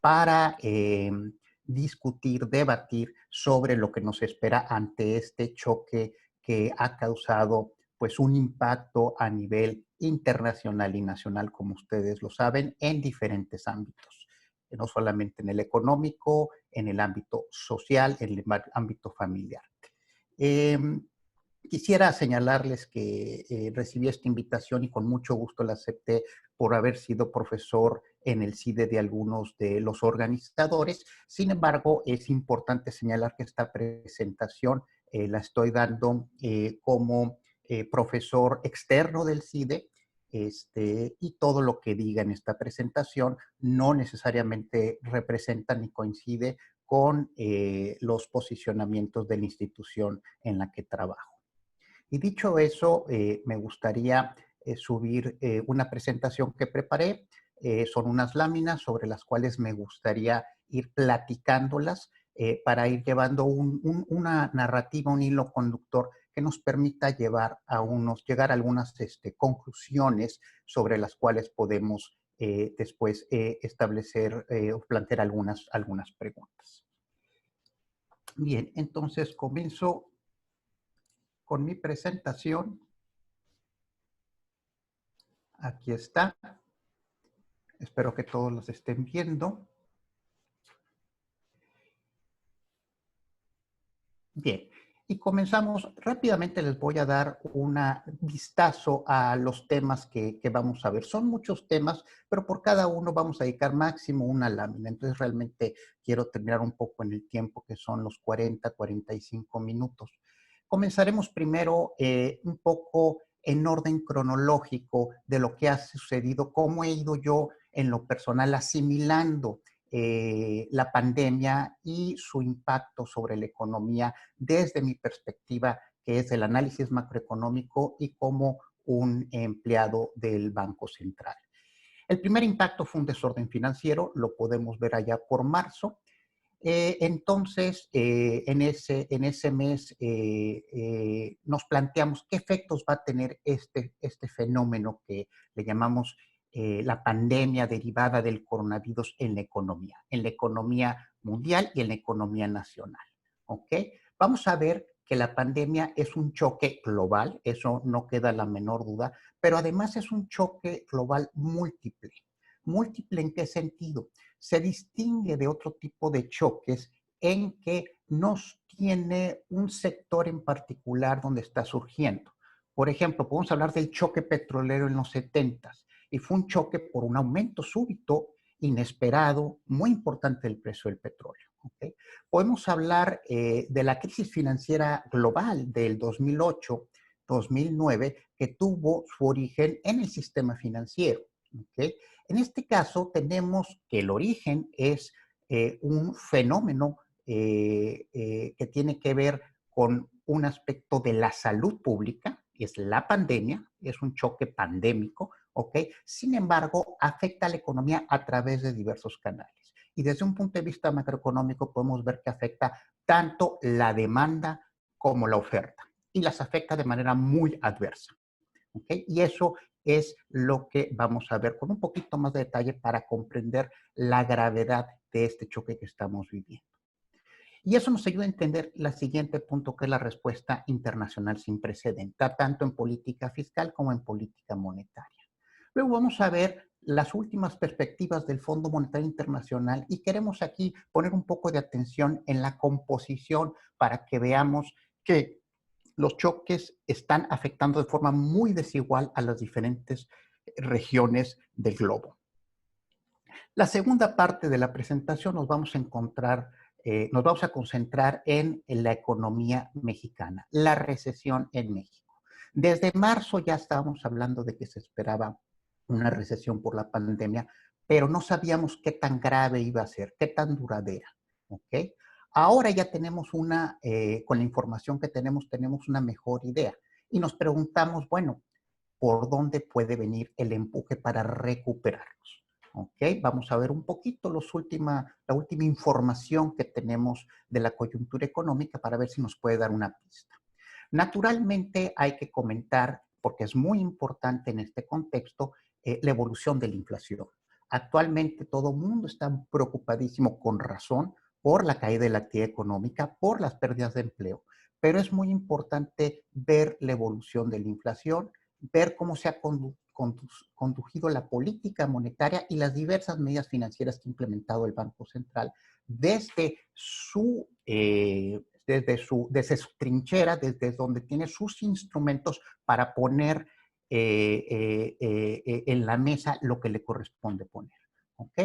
para discutir, debatir sobre lo que nos espera ante este choque que ha causado pues un impacto a nivel internacional y nacional, como ustedes lo saben, en diferentes ámbitos, no solamente en el económico, en el ámbito social, en el ámbito familiar. Eh, Quisiera señalarles que recibí esta invitación y con mucho gusto la acepté por haber sido profesor en el CIDE de algunos de los organizadores. Sin embargo, es importante señalar que esta presentación la estoy dando como profesor externo del CIDE, y todo lo que diga en esta presentación no necesariamente representa ni coincide con los posicionamientos de la institución en la que trabajo. Y dicho eso, me gustaría subir una presentación que preparé. Son unas láminas sobre las cuales me gustaría ir platicándolas para ir llevando una narrativa, un hilo conductor que nos permita llegar a algunas conclusiones sobre las cuales podemos después establecer o plantear algunas preguntas. Bien, entonces comienzo con mi presentación. Aquí está. Espero que todos los estén viendo. Bien, y comenzamos. Rápidamente les voy a dar un vistazo a los temas que vamos a ver. Son muchos temas, pero por cada uno vamos a dedicar máximo una lámina. Entonces realmente quiero terminar un poco en el tiempo, que son los 45 minutos. Comenzaremos primero un poco en orden cronológico de lo que ha sucedido, cómo he ido yo en lo personal asimilando la pandemia y su impacto sobre la economía desde mi perspectiva, que es el análisis macroeconómico y como un empleado del Banco Central. El primer impacto fue un desorden financiero, lo podemos ver allá por marzo. Entonces, en ese mes nos planteamos qué efectos va a tener este fenómeno que le llamamos la pandemia derivada del coronavirus en la economía mundial y en la economía nacional. ¿Ok? Vamos a ver que la pandemia es un choque global, eso no queda la menor duda, pero además es un choque global múltiple. ¿Múltiple en qué sentido? Se distingue de otro tipo de choques en que no tiene un sector en particular donde está surgiendo. Por ejemplo, podemos hablar del choque petrolero en los 70s y fue un choque por un aumento súbito, inesperado, muy importante del precio del petróleo. ¿Okay? Podemos hablar de la crisis financiera global del 2008-2009 que tuvo su origen en el sistema financiero. ¿Okay? En este caso tenemos que el origen es un fenómeno que tiene que ver con un aspecto de la salud pública, es la pandemia, es un choque pandémico, ¿ok? Sin embargo, afecta a la economía a través de diversos canales. Y desde un punto de vista macroeconómico podemos ver que afecta tanto la demanda como la oferta y las afecta de manera muy adversa. ¿Okay? Y eso es lo que vamos a ver con un poquito más de detalle para comprender la gravedad de este choque que estamos viviendo. Y eso nos ayuda a entender el siguiente punto, que es la respuesta internacional sin precedentes, tanto en política fiscal como en política monetaria. Luego vamos a ver las últimas perspectivas del Fondo Monetario Internacional y queremos aquí poner un poco de atención en la composición para que veamos que los choques están afectando de forma muy desigual a las diferentes regiones del globo. La segunda parte de la presentación nos vamos a concentrar en la economía mexicana, la recesión en México. Desde marzo ya estábamos hablando de que se esperaba una recesión por la pandemia, pero no sabíamos qué tan grave iba a ser, qué tan duradera. ¿Okay? Ahora ya tenemos con la información que tenemos una mejor idea y nos preguntamos, bueno, ¿por dónde puede venir el empuje para recuperarnos? ¿Ok? Vamos a ver un poquito la última información que tenemos de la coyuntura económica para ver si nos puede dar una pista. Naturalmente hay que comentar, porque es muy importante en este contexto, la evolución de la inflación. Actualmente todo el mundo está preocupadísimo con razón por la caída de la actividad económica, por las pérdidas de empleo, pero es muy importante ver la evolución de la inflación, ver cómo se ha conducido la política monetaria y las diversas medidas financieras que ha implementado el Banco Central desde su trinchera, desde donde tiene sus instrumentos para poner en la mesa lo que le corresponde poner. ¿Ok?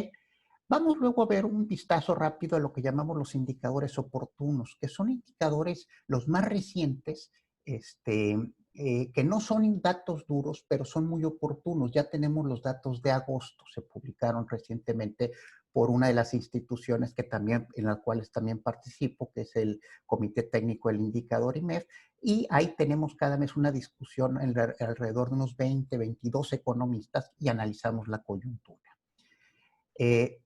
Vamos luego a ver un vistazo rápido a lo que llamamos los indicadores oportunos, que son indicadores los más recientes, que no son datos duros, pero son muy oportunos. Ya tenemos los datos de agosto, se publicaron recientemente por una de las instituciones en las cuales también participo, que es el Comité Técnico del Indicador IMEF, y ahí tenemos cada mes una discusión alrededor de unos 20, 22 economistas y analizamos la coyuntura.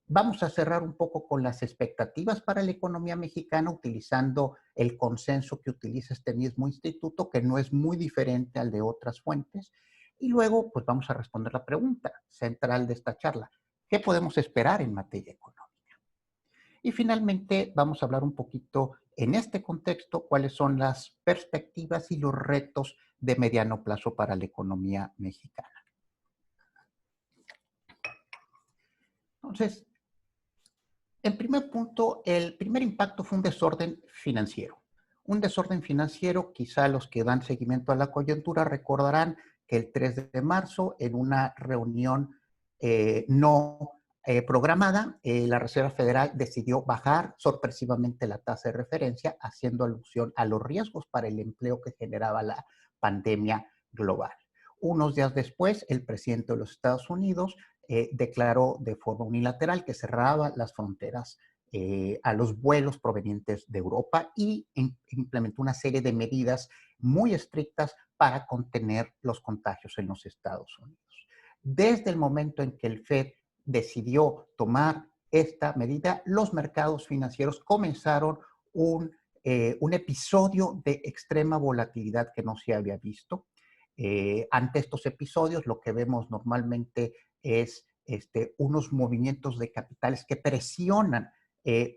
Vamos a cerrar un poco con las expectativas para la economía mexicana utilizando el consenso que utiliza este mismo instituto, que no es muy diferente al de otras fuentes. Y luego, pues vamos a responder la pregunta central de esta charla. ¿Qué podemos esperar en materia económica? Y finalmente, vamos a hablar un poquito en este contexto cuáles son las perspectivas y los retos de mediano plazo para la economía mexicana. Entonces, en primer punto, el primer impacto fue un desorden financiero. Un desorden financiero, quizá los que dan seguimiento a la coyuntura recordarán que el 3 de marzo, en una reunión no programada, la Reserva Federal decidió bajar sorpresivamente la tasa de referencia, haciendo alusión a los riesgos para el empleo que generaba la pandemia global. Unos días después, el presidente de los Estados Unidos declaró de forma unilateral que cerraba las fronteras a los vuelos provenientes de Europa y implementó una serie de medidas muy estrictas para contener los contagios en los Estados Unidos. Desde el momento en que el FED decidió tomar esta medida, los mercados financieros comenzaron un episodio de extrema volatilidad que no se había visto. Ante estos episodios, lo que vemos normalmente es unos movimientos de capitales que presionan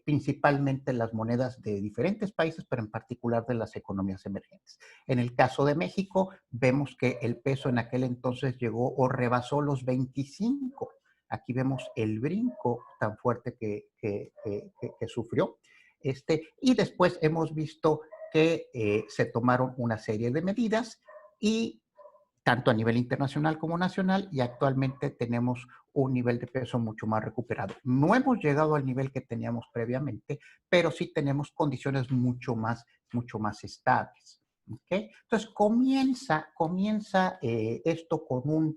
principalmente las monedas de diferentes países, pero en particular de las economías emergentes. En el caso de México, vemos que el peso en aquel entonces llegó o rebasó los 25. Aquí vemos el brinco tan fuerte que sufrió. Y después hemos visto que se tomaron una serie de medidas y tanto a nivel internacional como nacional, y actualmente tenemos un nivel de peso mucho más recuperado. No hemos llegado al nivel que teníamos previamente, pero sí tenemos condiciones mucho más estables. ¿Okay? Entonces comienza esto con un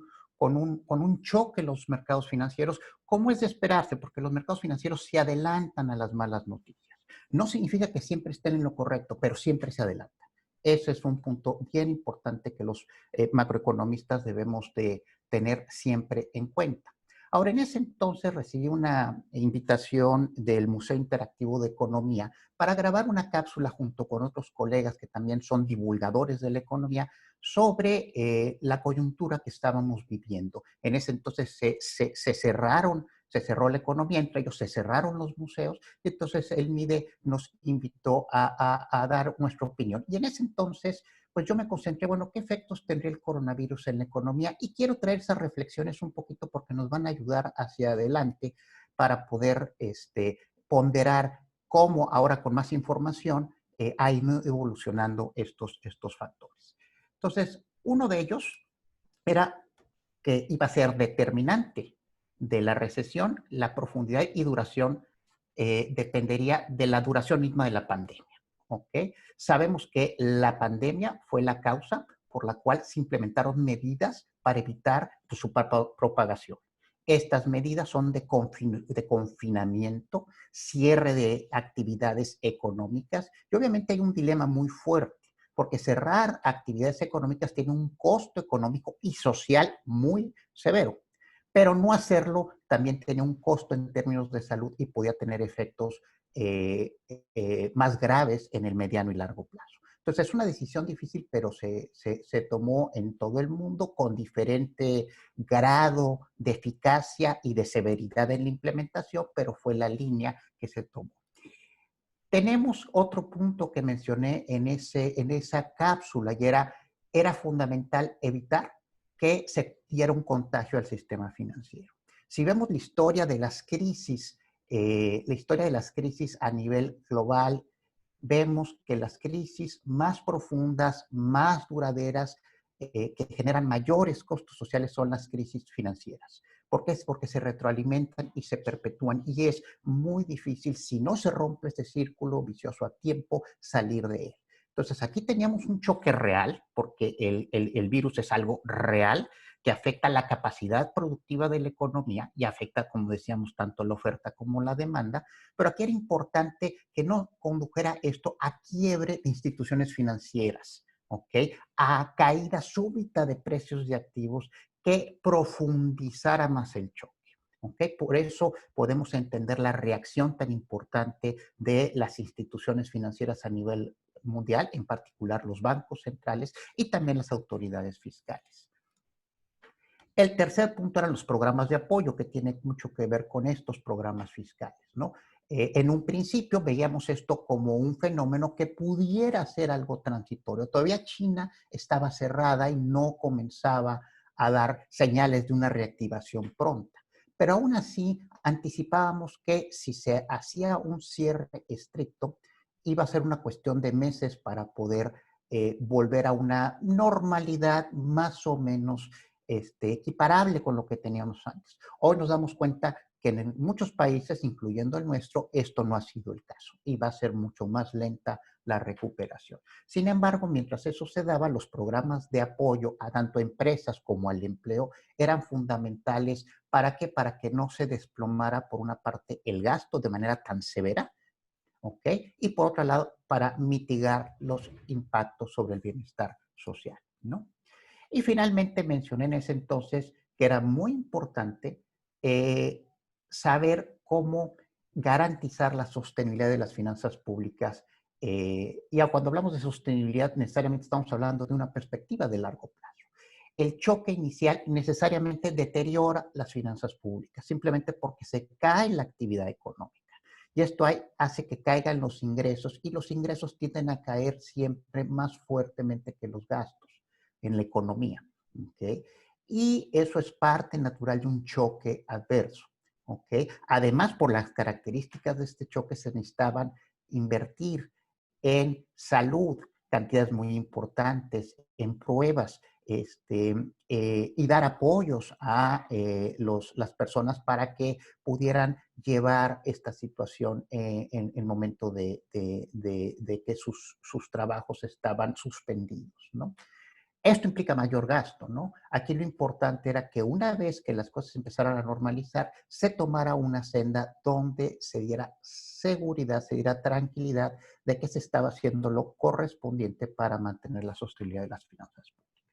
choque en los mercados financieros, como es de esperarse, porque los mercados financieros se adelantan a las malas noticias. No significa que siempre estén en lo correcto, pero siempre se adelantan. Ese es un punto bien importante que los macroeconomistas debemos de tener siempre en cuenta. Ahora, en ese entonces recibí una invitación del Museo Interactivo de Economía para grabar una cápsula junto con otros colegas que también son divulgadores de la economía sobre la coyuntura que estábamos viviendo. En ese entonces se cerró la economía, entre ellos se cerraron los museos, y entonces el MIDE nos invitó a dar nuestra opinión. Y en ese entonces, pues yo me concentré, bueno, ¿qué efectos tendría el coronavirus en la economía? Y quiero traer esas reflexiones un poquito porque nos van a ayudar hacia adelante para poder ponderar cómo ahora con más información ha ido evolucionando estos factores. Entonces, uno de ellos era que iba a ser determinante de la recesión, la profundidad y duración dependería de la duración misma de la pandemia. ¿Okay? Sabemos que la pandemia fue la causa por la cual se implementaron medidas para evitar su propagación. Estas medidas son de confinamiento, cierre de actividades económicas y obviamente hay un dilema muy fuerte porque cerrar actividades económicas tiene un costo económico y social muy severo, pero no hacerlo también tiene un costo en términos de salud y podía tener efectos más graves en el mediano y largo plazo. Entonces es una decisión difícil, pero se tomó en todo el mundo con diferente grado de eficacia y de severidad en la implementación, pero fue la línea que se tomó. Tenemos otro punto que mencioné en esa cápsula y era fundamental evitar que se diera un contagio al sistema financiero. Si vemos la historia de las crisis a nivel global, vemos que las crisis más profundas, más duraderas, que generan mayores costos sociales son las crisis financieras. ¿Por qué? Es porque se retroalimentan y se perpetúan y es muy difícil, si no se rompe este círculo vicioso a tiempo, salir de él. Entonces, aquí teníamos un choque real, porque el virus es algo real que afecta la capacidad productiva de la economía y afecta, como decíamos, tanto la oferta como la demanda, pero aquí era importante que no condujera esto a quiebre de instituciones financieras, ¿ok? A caída súbita de precios de activos que profundizara más el choque. ¿Okay? Por eso podemos entender la reacción tan importante de las instituciones financieras a nivel mundial, en particular los bancos centrales y también las autoridades fiscales. El tercer punto eran los programas de apoyo, que tiene mucho que ver con estos programas fiscales, ¿no? En un principio veíamos esto como un fenómeno que pudiera ser algo transitorio. Todavía China estaba cerrada y no comenzaba a dar señales de una reactivación pronta. Pero aún así anticipábamos que si se hacía un cierre estricto, iba a ser una cuestión de meses para poder volver a una normalidad más o menos equiparable con lo que teníamos antes. Hoy nos damos cuenta que en muchos países, incluyendo el nuestro, esto no ha sido el caso y va a ser mucho más lenta la recuperación. Sin embargo, mientras eso se daba, los programas de apoyo a tanto empresas como al empleo eran fundamentales. ¿Para qué? Para que no se desplomara, por una parte, el gasto de manera tan severa, ¿ok? Y por otro lado, para mitigar los impactos sobre el bienestar social, ¿no? Y finalmente mencioné en ese entonces que era muy importante eh, saber cómo garantizar la sostenibilidad de las finanzas públicas. Y cuando hablamos de sostenibilidad, necesariamente estamos hablando de una perspectiva de largo plazo. El choque inicial necesariamente deteriora las finanzas públicas, simplemente porque se cae la actividad económica. Y esto hace que caigan los ingresos y los ingresos tienden a caer siempre más fuertemente que los gastos en la economía. ¿Okay? Y eso es parte natural de un choque adverso. ¿Okay? Además, por las características de este choque, se necesitaban invertir en salud, cantidades muy importantes, en pruebas, y dar apoyos a las personas para que pudieran llevar esta situación en el momento de que sus trabajos estaban suspendidos, ¿no? Esto implica mayor gasto, ¿no? Aquí lo importante era que una vez que las cosas empezaran a normalizar, se tomara una senda donde se diera seguridad, se diera tranquilidad de que se estaba haciendo lo correspondiente para mantener la sostenibilidad de las finanzas públicas.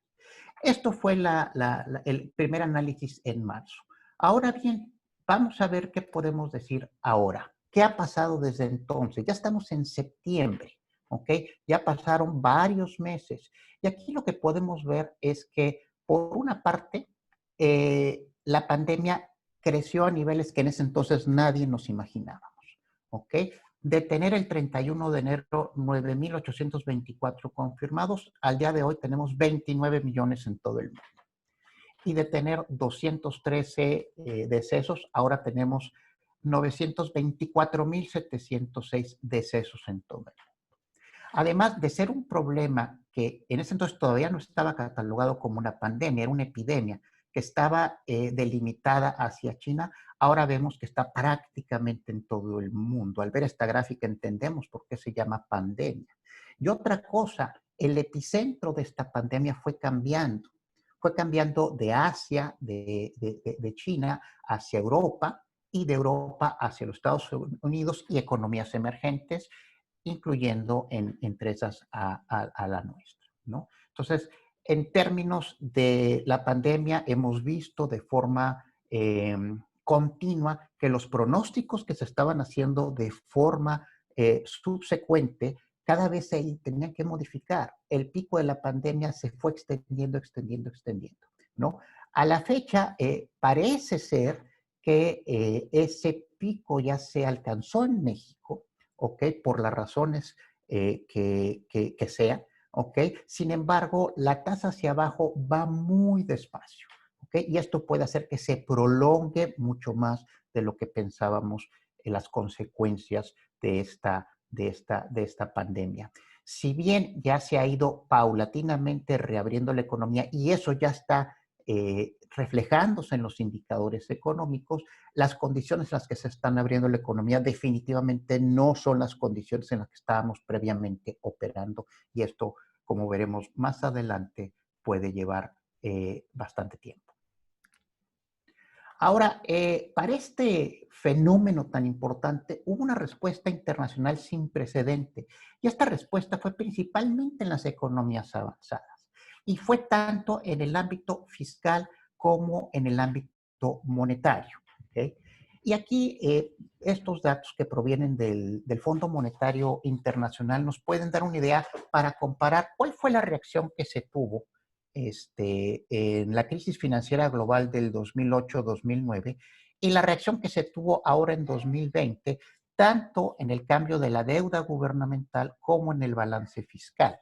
Esto fue el primer análisis en marzo. Ahora bien, vamos a ver qué podemos decir ahora. ¿Qué ha pasado desde entonces? Ya estamos en septiembre, ¿ok? Ya pasaron varios meses. Y aquí lo que podemos ver es que, por una parte, la pandemia creció a niveles que en ese entonces nadie nos imaginábamos, ¿ok? De tener el 31 de enero 9.824 confirmados, al día de hoy tenemos 29 millones en todo el mundo. Y de tener 213 decesos, ahora tenemos 924.706 decesos en todo el mundo. Además de ser un problema que en ese entonces todavía no estaba catalogado como una pandemia, era una epidemia que estaba delimitada hacia China, ahora vemos que está prácticamente en todo el mundo. Al ver esta gráfica entendemos por qué se llama pandemia. Y otra cosa, el epicentro de esta pandemia fue cambiando de Asia, de China, hacia Europa y de Europa hacia los Estados Unidos y economías emergentes, incluyendo entre esas a la nuestra, ¿no? Entonces, en términos de la pandemia, hemos visto de forma continua que los pronósticos que se estaban haciendo de forma subsecuente cada vez se tenían que modificar. El pico de la pandemia se fue extendiendo, ¿no? A la fecha, parece ser que ese pico ya se alcanzó en México, ¿ok? Por las razones que sean, ¿ok? Sin embargo, la tasa hacia abajo va muy despacio, ¿ok? Y esto puede hacer que se prolongue mucho más de lo que pensábamos en las consecuencias de esta pandemia. Si bien ya se ha ido paulatinamente reabriendo la economía y eso ya está reflejándose en los indicadores económicos, las condiciones en las que se están abriendo la economía definitivamente no son las condiciones en las que estábamos previamente operando y esto, como veremos más adelante, puede llevar bastante tiempo. Ahora, para este fenómeno tan importante, hubo una respuesta internacional sin precedente y esta respuesta fue principalmente en las economías avanzadas y fue tanto en el ámbito fiscal como en el ámbito monetario. ¿Okay? Y aquí estos datos que provienen del Fondo Monetario Internacional nos pueden dar una idea para comparar cuál fue la reacción que se tuvo en la crisis financiera global del 2008-2009 y la reacción que se tuvo ahora en 2020, tanto en el cambio de la deuda gubernamental como en el balance fiscal.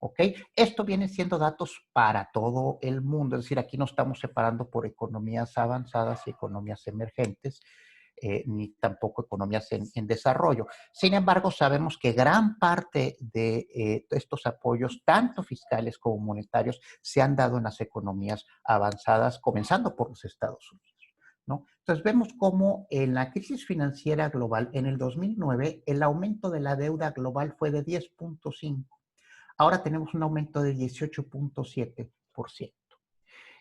¿Ok? Esto viene siendo datos para todo el mundo, es decir, aquí no estamos separando por economías avanzadas y economías emergentes, ni tampoco economías en desarrollo. Sin embargo, sabemos que gran parte de estos apoyos, tanto fiscales como monetarios, se han dado en las economías avanzadas, comenzando por los Estados Unidos. ¿No? Entonces vemos cómo en la crisis financiera global, en el 2009, el aumento de la deuda global fue de 10.5. Ahora tenemos un aumento de 18.7%.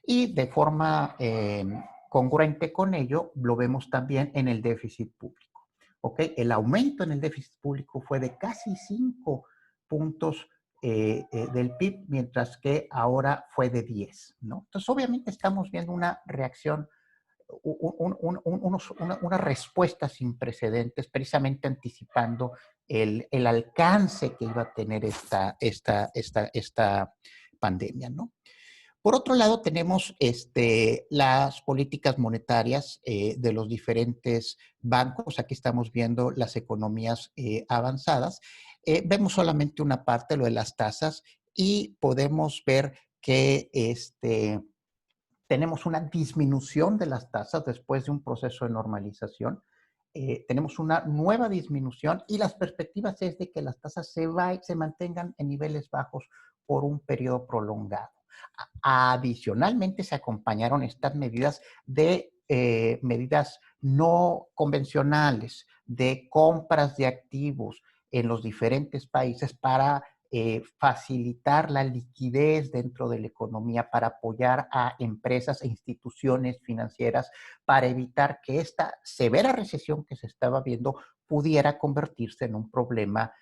Y de forma congruente con ello, lo vemos también en el déficit público. ¿Ok? El aumento en el déficit público fue de casi 5 puntos del PIB, mientras que ahora fue de 10, ¿no? Entonces, obviamente estamos viendo una reacción, una respuesta sin precedentes, precisamente anticipando el alcance que iba a tener esta pandemia, ¿no? Por otro lado, tenemos las políticas monetarias de los diferentes bancos. Aquí estamos viendo las economías avanzadas. Vemos solamente una parte, lo de las tasas, y podemos ver que tenemos una disminución de las tasas después de un proceso de normalización. Tenemos una nueva disminución y las perspectivas es de que las tasas se mantengan en niveles bajos por un periodo prolongado. Adicionalmente, se acompañaron estas medidas de medidas no convencionales, de compras de activos en los diferentes países para facilitar la liquidez dentro de la economía, para apoyar a empresas e instituciones financieras, para evitar que esta severa recesión que se estaba viendo pudiera convertirse en un problema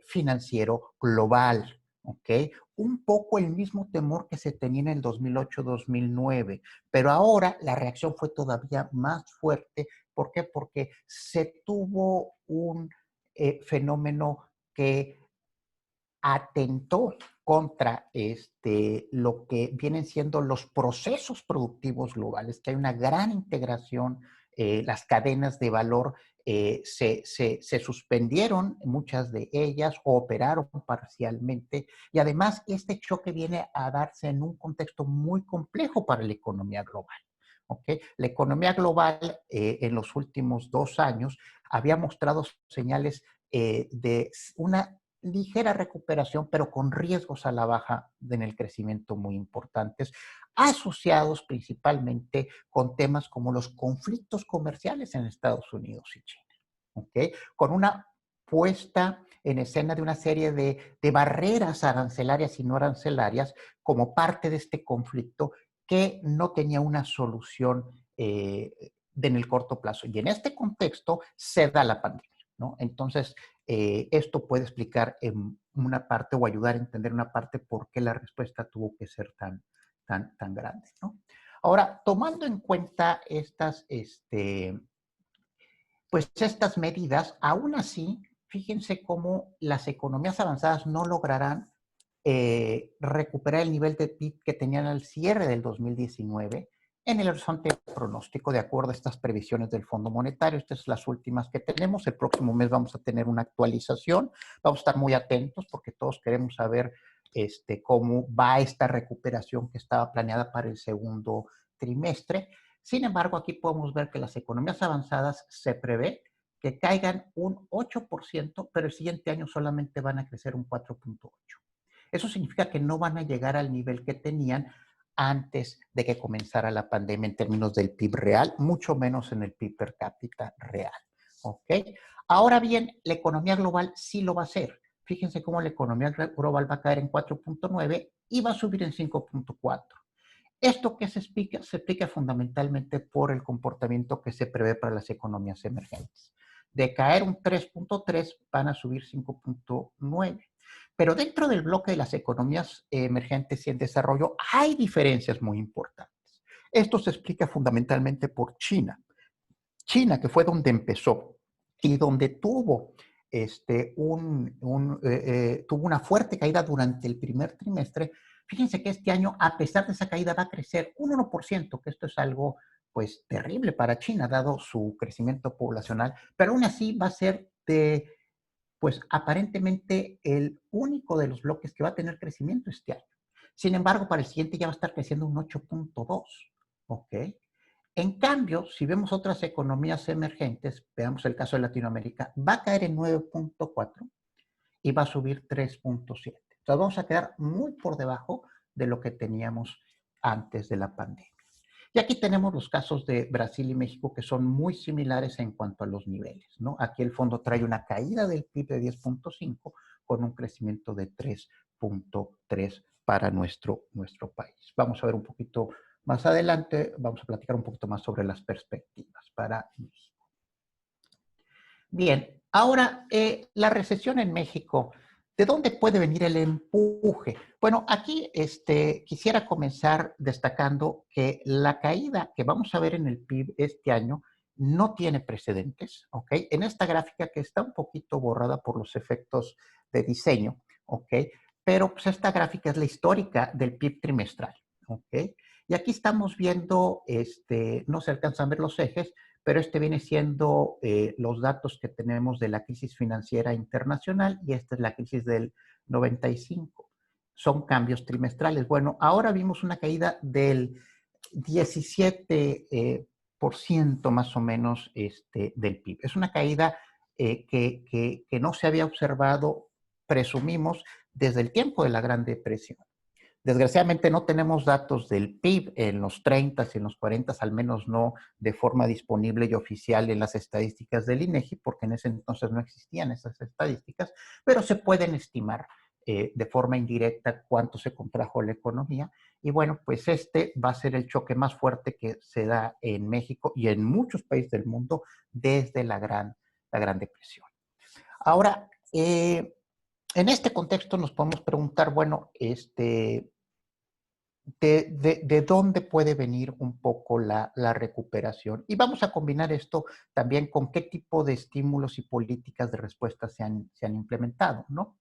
financiero global. ¿Ok? Un poco el mismo temor que se tenía en el 2008-2009, pero ahora la reacción fue todavía más fuerte. ¿Por qué? Porque se tuvo un fenómeno que atentó contra lo que vienen siendo los procesos productivos globales, que hay una gran integración, las cadenas de valor se suspendieron, muchas de ellas, o operaron parcialmente, y además este choque viene a darse en un contexto muy complejo para la economía global. ¿Okay? La economía global en los últimos 2 años había mostrado señales de una ligera recuperación, pero con riesgos a la baja en el crecimiento muy importantes, asociados principalmente con temas como los conflictos comerciales en Estados Unidos y China. ¿Okay? Con una puesta en escena de una serie de barreras arancelarias y no arancelarias como parte de este conflicto que no tenía una solución en el corto plazo. Y en este contexto se da la pandemia, ¿no? Entonces, esto puede explicar en una parte o ayudar a entender una parte por qué la respuesta tuvo que ser tan grande, ¿no? Ahora, tomando en cuenta estas medidas, aún así, fíjense cómo las economías avanzadas no lograrán recuperar el nivel de PIB que tenían al cierre del 2019 en el horizonte pronóstico de acuerdo a estas previsiones del Fondo Monetario. Estas son las últimas que tenemos. El próximo mes vamos a tener una actualización. Vamos a estar muy atentos porque todos queremos saber cómo va esta recuperación que estaba planeada para el segundo trimestre. Sin embargo, aquí podemos ver que las economías avanzadas se prevé que caigan un 8%, pero el siguiente año solamente van a crecer un 4.8%. Eso significa que no van a llegar al nivel que tenían antes de que comenzara la pandemia en términos del PIB real, mucho menos en el PIB per cápita real. ¿Ok? Ahora bien, la economía global sí lo va a hacer. Fíjense cómo la economía global va a caer en 4.9 y va a subir en 5.4. Esto que se explica fundamentalmente por el comportamiento que se prevé para las economías emergentes. De caer un 3.3 van a subir 5.9. Pero dentro del bloque de las economías emergentes y en desarrollo hay diferencias muy importantes. Esto se explica fundamentalmente por China. China, que fue donde empezó y donde tuvo, tuvo una fuerte caída durante el primer trimestre. Fíjense que este año, a pesar de esa caída, va a crecer un 1%, que esto es algo pues terrible para China, dado su crecimiento poblacional, pero aún así va a ser pues aparentemente el único de los bloques que va a tener crecimiento este año. Sin embargo, para el siguiente ya va a estar creciendo un 8.2, ¿ok? En cambio, si vemos otras economías emergentes, veamos el caso de Latinoamérica, va a caer en 9.4 y va a subir 3.7. Entonces vamos a quedar muy por debajo de lo que teníamos antes de la pandemia. Y aquí tenemos los casos de Brasil y México que son muy similares en cuanto a los niveles, ¿no? Aquí el fondo trae una caída del PIB de 10.5 con un crecimiento de 3.3 para nuestro país. Vamos a ver un poquito más adelante, vamos a platicar un poquito más sobre las perspectivas para México. Bien, ahora la recesión en México, ¿de dónde puede venir el empuje? Bueno, aquí quisiera comenzar destacando que la caída que vamos a ver en el PIB este año no tiene precedentes, ¿ok? En esta gráfica que está un poquito borrada por los efectos de diseño, ¿ok? Pero pues esta gráfica es la histórica del PIB trimestral, ¿ok? Y aquí estamos viendo, no se alcanzan a ver los ejes, pero viene siendo los datos que tenemos de la crisis financiera internacional y esta es la crisis del 95. Son cambios trimestrales. Bueno, ahora vimos una caída del 17% más o menos del PIB. Es una caída que no se había observado, presumimos, desde el tiempo de la Gran Depresión. Desgraciadamente no tenemos datos del PIB en los 30 y en los 40, al menos no de forma disponible y oficial en las estadísticas del INEGI, porque en ese entonces no existían esas estadísticas, pero se pueden estimar de forma indirecta cuánto se contrajo la economía. Y bueno, pues va a ser el choque más fuerte que se da en México y en muchos países del mundo desde la Gran Depresión. Ahora, en este contexto nos podemos preguntar, bueno, de dónde puede venir un poco la recuperación. Y vamos a combinar esto también con qué tipo de estímulos y políticas de respuesta se han implementado, ¿no?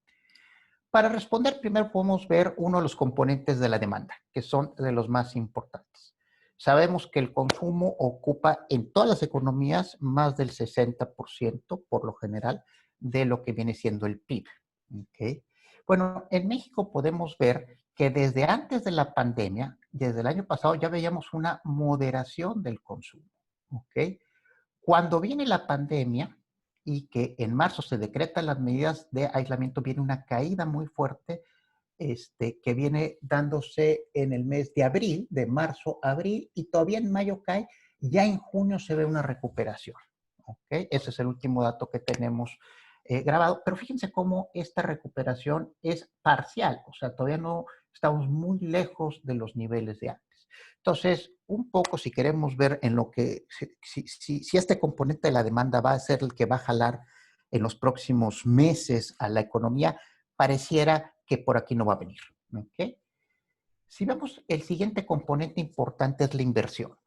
Para responder, primero podemos ver uno de los componentes de la demanda, que son de los más importantes. Sabemos que el consumo ocupa en todas las economías más del 60%, por lo general, de lo que viene siendo el PIB. ¿Okay? Bueno, en México podemos ver que desde antes de la pandemia, desde el año pasado, ya veíamos una moderación del consumo. ¿Ok? Cuando viene la pandemia y que en marzo se decretan las medidas de aislamiento, viene una caída muy fuerte que viene dándose en el mes de abril, de marzo a abril, y todavía en mayo cae, ya en junio se ve una recuperación. ¿Okay? Ese es el último dato que tenemos grabado, pero fíjense cómo esta recuperación es parcial, o sea, todavía no estamos muy lejos de los niveles de antes. Entonces, un poco si queremos ver en lo que, si este componente de la demanda va a ser el que va a jalar en los próximos meses a la economía, pareciera que por aquí no va a venir. ¿Okay? Si vemos el siguiente componente importante es la inversión.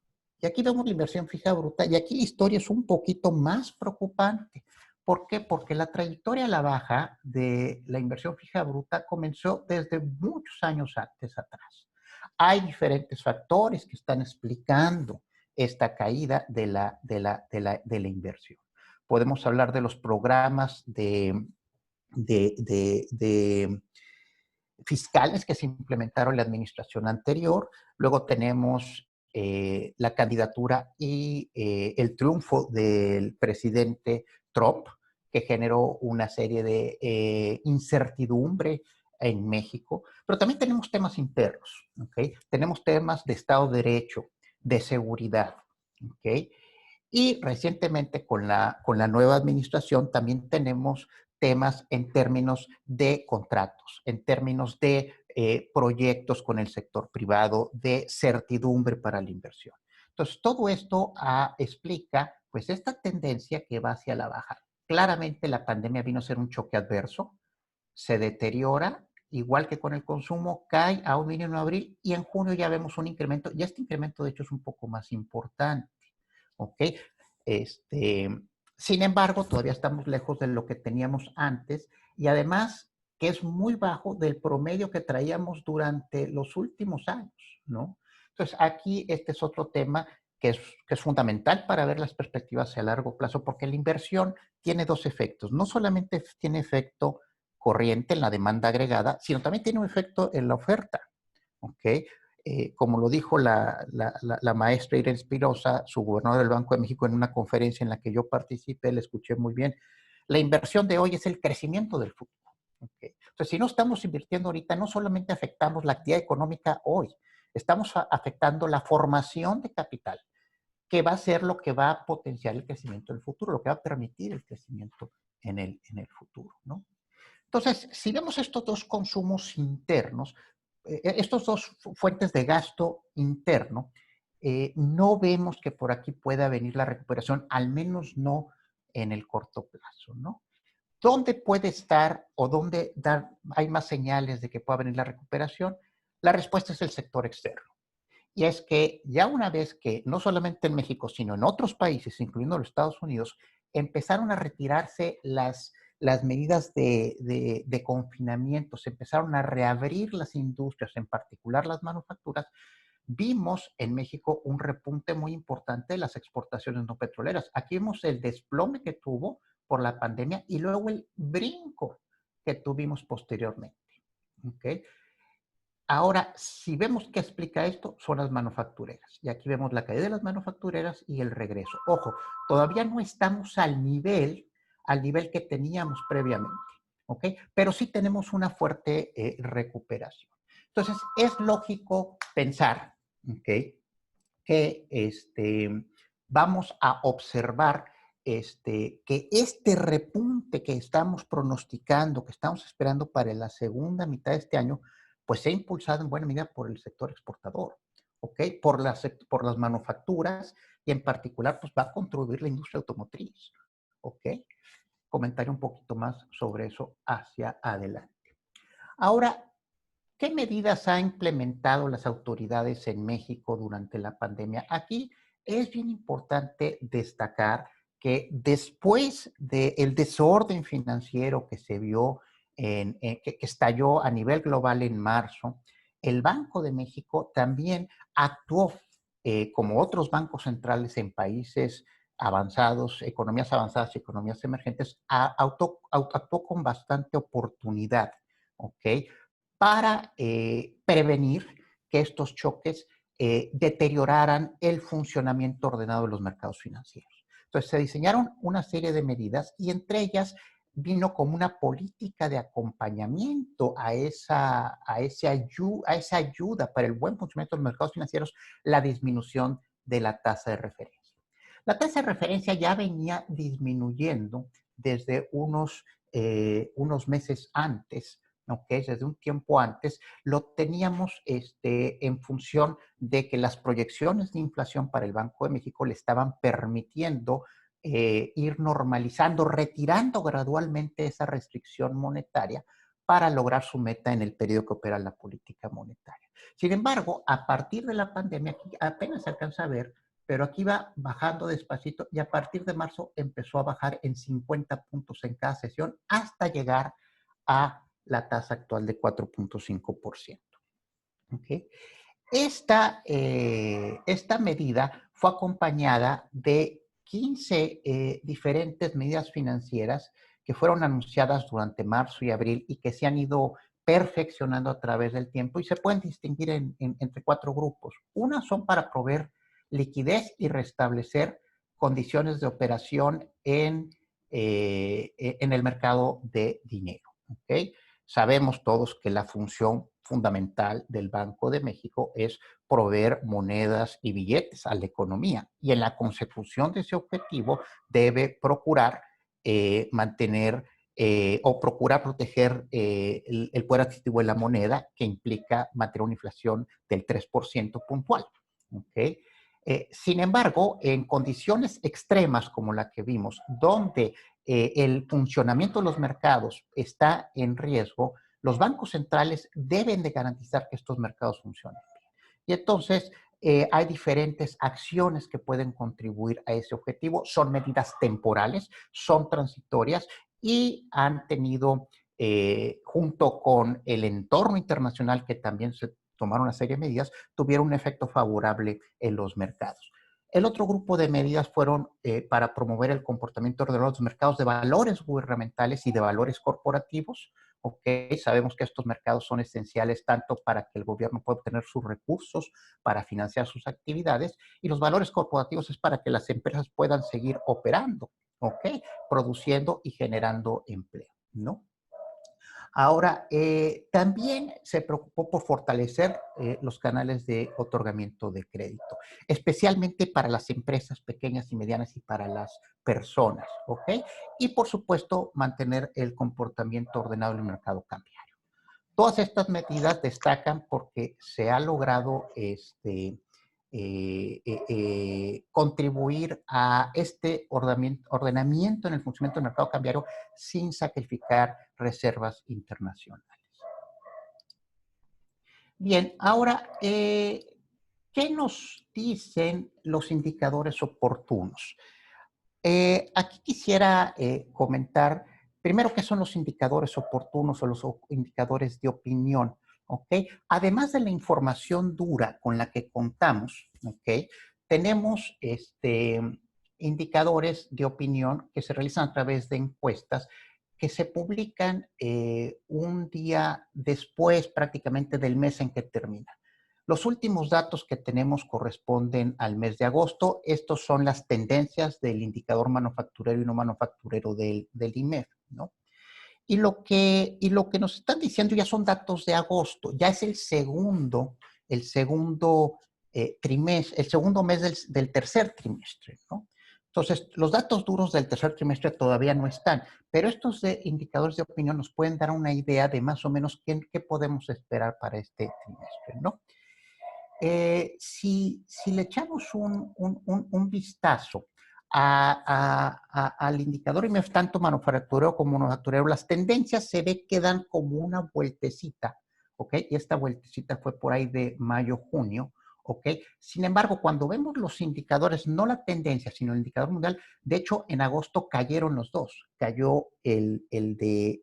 Y aquí vemos la inversión fija bruta y aquí la historia es un poquito más preocupante ¿Por qué? Porque la trayectoria a la baja de la inversión fija bruta comenzó desde muchos años antes atrás. Hay diferentes factores que están explicando esta caída de la inversión. Podemos hablar de los programas de fiscales que se implementaron en la administración anterior. Luego tenemos la candidatura y el triunfo del presidente Trump, que generó una serie de incertidumbre en México, pero también tenemos temas internos, ¿ok? Tenemos temas de Estado de Derecho, de seguridad, ¿ok? Y recientemente con la nueva administración también tenemos temas en términos de contratos, en términos de proyectos con el sector privado, de certidumbre para la inversión. Entonces, todo esto explica pues esta tendencia que va hacia la baja. Claramente la pandemia vino a ser un choque adverso, se deteriora, igual que con el consumo, cae a un mínimo en abril y en junio ya vemos un incremento, y este incremento de hecho es un poco más importante. ¿Ok? Este, Sin embargo, todavía estamos lejos de lo que teníamos antes y además que es muy bajo del promedio que traíamos durante los últimos años, ¿no? Entonces, aquí este es otro tema que es fundamental para ver las perspectivas a largo plazo, porque la inversión tiene dos efectos. No solamente tiene efecto corriente en la demanda agregada, sino también tiene un efecto en la oferta, ¿ok? Como lo dijo la maestra Irene Espirosa, su gobernadora del Banco de México, en una conferencia en la que yo participé, le escuché muy bien, la inversión de hoy es el crecimiento del futuro. ¿Okay? Entonces, si no estamos invirtiendo ahorita, no solamente afectamos la actividad económica hoy, estamos afectando la formación de capital, que va a ser lo que va a potenciar el crecimiento del futuro, lo que va a permitir el crecimiento en el futuro, ¿no? Entonces, si vemos estos dos consumos internos, estos dos fuentes de gasto interno, no vemos que por aquí pueda venir la recuperación, al menos no en el corto plazo, ¿no? ¿Dónde puede estar o dónde hay más señales de que pueda venir la recuperación? La respuesta es el sector externo. Y es que ya una vez que, no solamente en México, sino en otros países, incluyendo los Estados Unidos, empezaron a retirarse las medidas de confinamiento, se empezaron a reabrir las industrias, en particular las manufacturas, vimos en México un repunte muy importante de las exportaciones no petroleras. Aquí vemos el desplome que tuvo por la pandemia y luego el brinco que tuvimos posteriormente. ¿Okay? Ahora, si vemos qué explica esto, son las manufactureras. Y aquí vemos la caída de las manufactureras y el regreso. Ojo, todavía no estamos al nivel que teníamos previamente, ¿ok? Pero sí tenemos una fuerte recuperación. Entonces, es lógico pensar, ¿ok? Que vamos a observar que este repunte que estamos pronosticando, que estamos esperando para la segunda mitad de este año, pues se ha impulsado en buena medida por el sector exportador, ¿ok? Por las manufacturas y en particular, pues va a contribuir la industria automotriz, ¿ok? Comentaré un poquito más sobre eso hacia adelante. Ahora, ¿qué medidas han implementado las autoridades en México durante la pandemia? Aquí es bien importante destacar que después del desorden financiero que se vio, que estalló a nivel global en marzo, el Banco de México también actuó como otros bancos centrales en países avanzados, economías avanzadas y economías emergentes, actuó con bastante oportunidad, ¿ok? Para prevenir que estos choques deterioraran el funcionamiento ordenado de los mercados financieros. Entonces se diseñaron una serie de medidas y entre ellas vino como una política de acompañamiento a esa ayuda para el buen funcionamiento de los mercados financieros, la disminución de la tasa de referencia. La tasa de referencia ya venía disminuyendo desde unos meses antes, ¿ok? Desde un tiempo antes, lo teníamos en función de que las proyecciones de inflación para el Banco de México le estaban permitiendo ir normalizando, retirando gradualmente esa restricción monetaria para lograr su meta en el periodo que opera la política monetaria. Sin embargo, a partir de la pandemia, aquí apenas se alcanza a ver pero aquí va bajando despacito y a partir de marzo empezó a bajar en 50 puntos en cada sesión hasta llegar a la tasa actual de 4.5%. ¿Okay? Esta medida fue acompañada de 15 diferentes medidas financieras que fueron anunciadas durante marzo y abril y que se han ido perfeccionando a través del tiempo y se pueden distinguir entre cuatro grupos. Una son para proveer liquidez y restablecer condiciones de operación en el mercado de dinero. ¿Okay? Sabemos todos que la función fundamental del Banco de México es proveer monedas y billetes a la economía y en la consecución de ese objetivo debe procurar mantener o procurar proteger el poder adquisitivo de la moneda, que implica mantener una inflación del 3% puntual. ¿Okay? Sin embargo, en condiciones extremas como la que vimos, donde el funcionamiento de los mercados está en riesgo, los bancos centrales deben de garantizar que estos mercados funcionen bien. Y entonces hay diferentes acciones que pueden contribuir a ese objetivo. Son medidas temporales, son transitorias y han tenido, junto con el entorno internacional que también se tomaron una serie de medidas, tuvieron un efecto favorable en los mercados. El otro grupo de medidas fueron para promover el comportamiento ordenado de los mercados de valores gubernamentales y de valores corporativos. Okay, sabemos que estos mercados son esenciales tanto para que el gobierno pueda obtener sus recursos para financiar sus actividades y los valores corporativos es para que las empresas puedan seguir operando, okay, produciendo y generando empleo, ¿no? Ahora, también se preocupó por fortalecer los canales de otorgamiento de crédito, especialmente para las empresas pequeñas y medianas y para las personas, ¿ok? Y por supuesto, mantener el comportamiento ordenado en el mercado cambiario. Todas estas medidas destacan porque se ha logrado contribuir a este ordenamiento en el funcionamiento del mercado cambiario sin sacrificar reservas internacionales. Bien, ahora, ¿qué nos dicen los indicadores oportunos? Aquí quisiera comentar primero qué son los indicadores oportunos o los indicadores de opinión, ¿ok? Además de la información dura con la que contamos, ¿ok? Tenemos indicadores de opinión que se realizan a través de encuestas que se publican un día después prácticamente del mes en que termina. Los últimos datos que tenemos corresponden al mes de agosto. Estos son las tendencias del indicador manufacturero y no manufacturero del IMEF, ¿no? Y lo que nos están diciendo ya son datos de agosto, ya es el segundo trimestre, el segundo mes del tercer trimestre, ¿no? Entonces, los datos duros del tercer trimestre todavía no están, pero estos indicadores de opinión nos pueden dar una idea de más o menos qué podemos esperar para este trimestre, ¿no? Si le echamos un vistazo al indicador IMEF, tanto manufacturero como manufacturero, las tendencias se ve que dan como una vueltecita, ¿ok? Y esta vueltecita fue por ahí de mayo, junio, ¿ok? Sin embargo, cuando vemos los indicadores, no la tendencia, sino el indicador mundial, de hecho, en agosto cayeron los dos. Cayó el de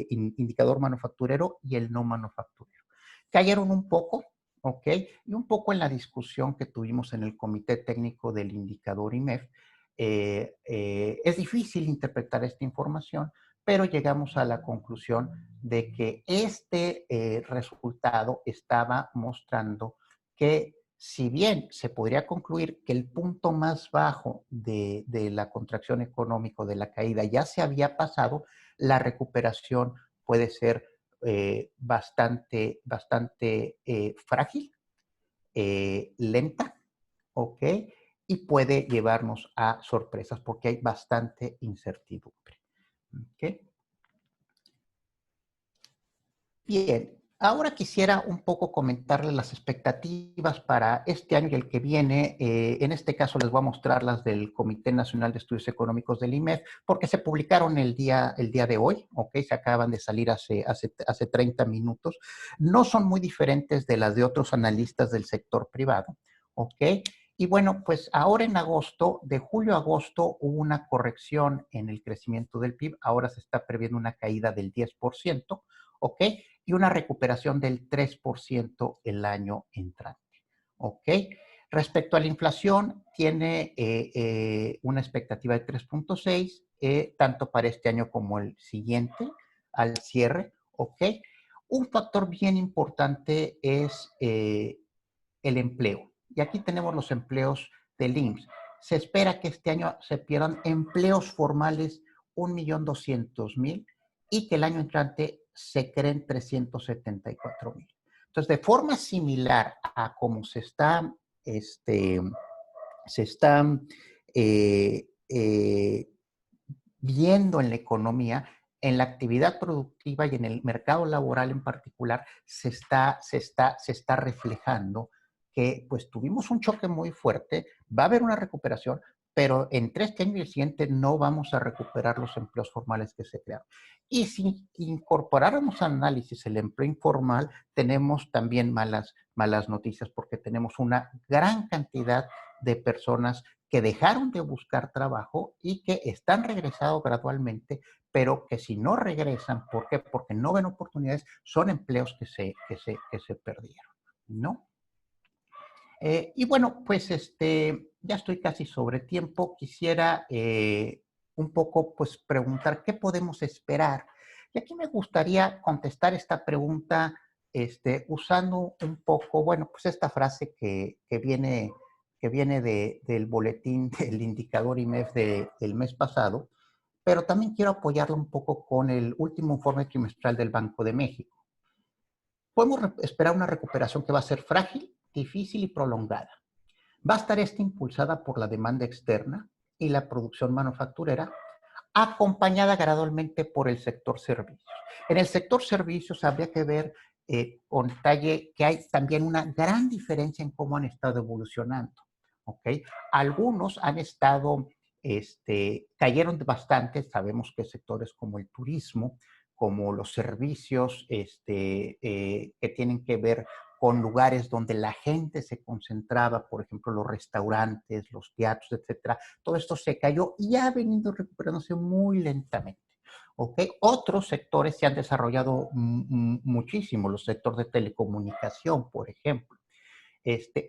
indicador manufacturero y el no manufacturero. Cayeron un poco, ¿ok? Y un poco en la discusión que tuvimos en el comité técnico del indicador IMEF, es difícil interpretar esta información, pero llegamos a la conclusión de que este resultado estaba mostrando que si bien se podría concluir que el punto más bajo de la contracción económica, de la caída, ya se había pasado, la recuperación puede ser bastante frágil, lenta, ¿ok? Y puede llevarnos a sorpresas porque hay bastante incertidumbre, ¿ok? Bien, ahora quisiera un poco comentarles las expectativas para este año y el que viene. En este caso les voy a mostrar las del Comité Nacional de Estudios Económicos del IMEF, porque se publicaron el día de hoy, ¿ok? Se acaban de salir hace 30 minutos. No son muy diferentes de las de otros analistas del sector privado, ¿ok? Y bueno, pues ahora en agosto, de julio a agosto, hubo una corrección en el crecimiento del PIB. Ahora se está previendo una caída del 10%, ¿ok? Y una recuperación del 3% el año entrante, ¿ok? Respecto a la inflación, tiene una expectativa de 3.6, tanto para este año como el siguiente, al cierre, ¿ok? Un factor bien importante es el empleo. Y aquí tenemos los empleos del IMSS. Se espera que este año se pierdan empleos formales 1.200.000 y que el año entrante se creen 374.000. Entonces, de forma similar a cómo se está eh, eh, viendo en la economía, en la actividad productiva y en el mercado laboral en particular, se está reflejando que pues tuvimos un choque muy fuerte, va a haber una recuperación, pero entre este año y el siguiente no vamos a recuperar los empleos formales que se crearon. Y si incorporáramos al análisis el empleo informal, tenemos también malas noticias porque tenemos una gran cantidad de personas que dejaron de buscar trabajo y que están regresando gradualmente, pero que si no regresan, ¿por qué? Porque no ven oportunidades, son empleos que se perdieron, ¿no? Y bueno, pues ya estoy casi sobre tiempo. Quisiera un poco pues preguntar qué podemos esperar. Y aquí me gustaría contestar esta pregunta usando un poco, bueno, pues esta frase que viene del boletín del indicador IMEF del mes pasado, pero también quiero apoyarlo un poco con el último informe trimestral del Banco de México. Podemos esperar una recuperación que va a ser frágil, difícil y prolongada. Va a estar impulsada por la demanda externa y la producción manufacturera, acompañada gradualmente por el sector servicios. En el sector servicios habría que ver con detalle que hay también una gran diferencia en cómo han estado evolucionando. ¿Ok? Algunos han estado, cayeron bastante, sabemos que sectores como el turismo, como los servicios que tienen que ver con lugares donde la gente se concentraba, por ejemplo, los restaurantes, los teatros, etcétera, todo esto se cayó y ha venido recuperándose muy lentamente. ¿Ok? Otros sectores se han desarrollado muchísimo, los sectores de telecomunicación, por ejemplo.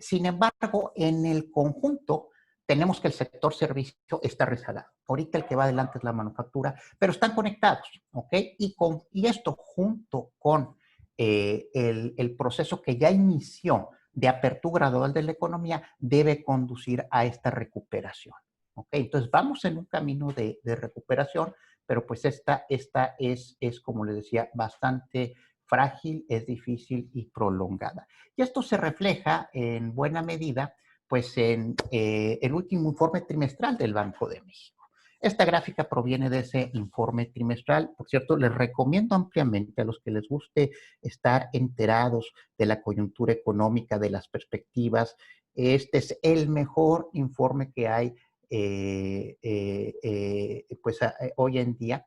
Sin embargo, en el conjunto, tenemos que el sector servicio está rezagado. Ahorita el que va adelante es la manufactura, pero están conectados, ¿ok? Y esto junto con el proceso que ya inició de apertura gradual de la economía debe conducir a esta recuperación, ¿ok? Entonces vamos en un camino de recuperación, pero pues esta es, como les decía, bastante frágil, es difícil y prolongada. Y esto se refleja en buena medida pues en el último informe trimestral del Banco de México. Esta gráfica proviene de ese informe trimestral. Por cierto, les recomiendo ampliamente a los que les guste estar enterados de la coyuntura económica, de las perspectivas. Este es el mejor informe que hay hoy en día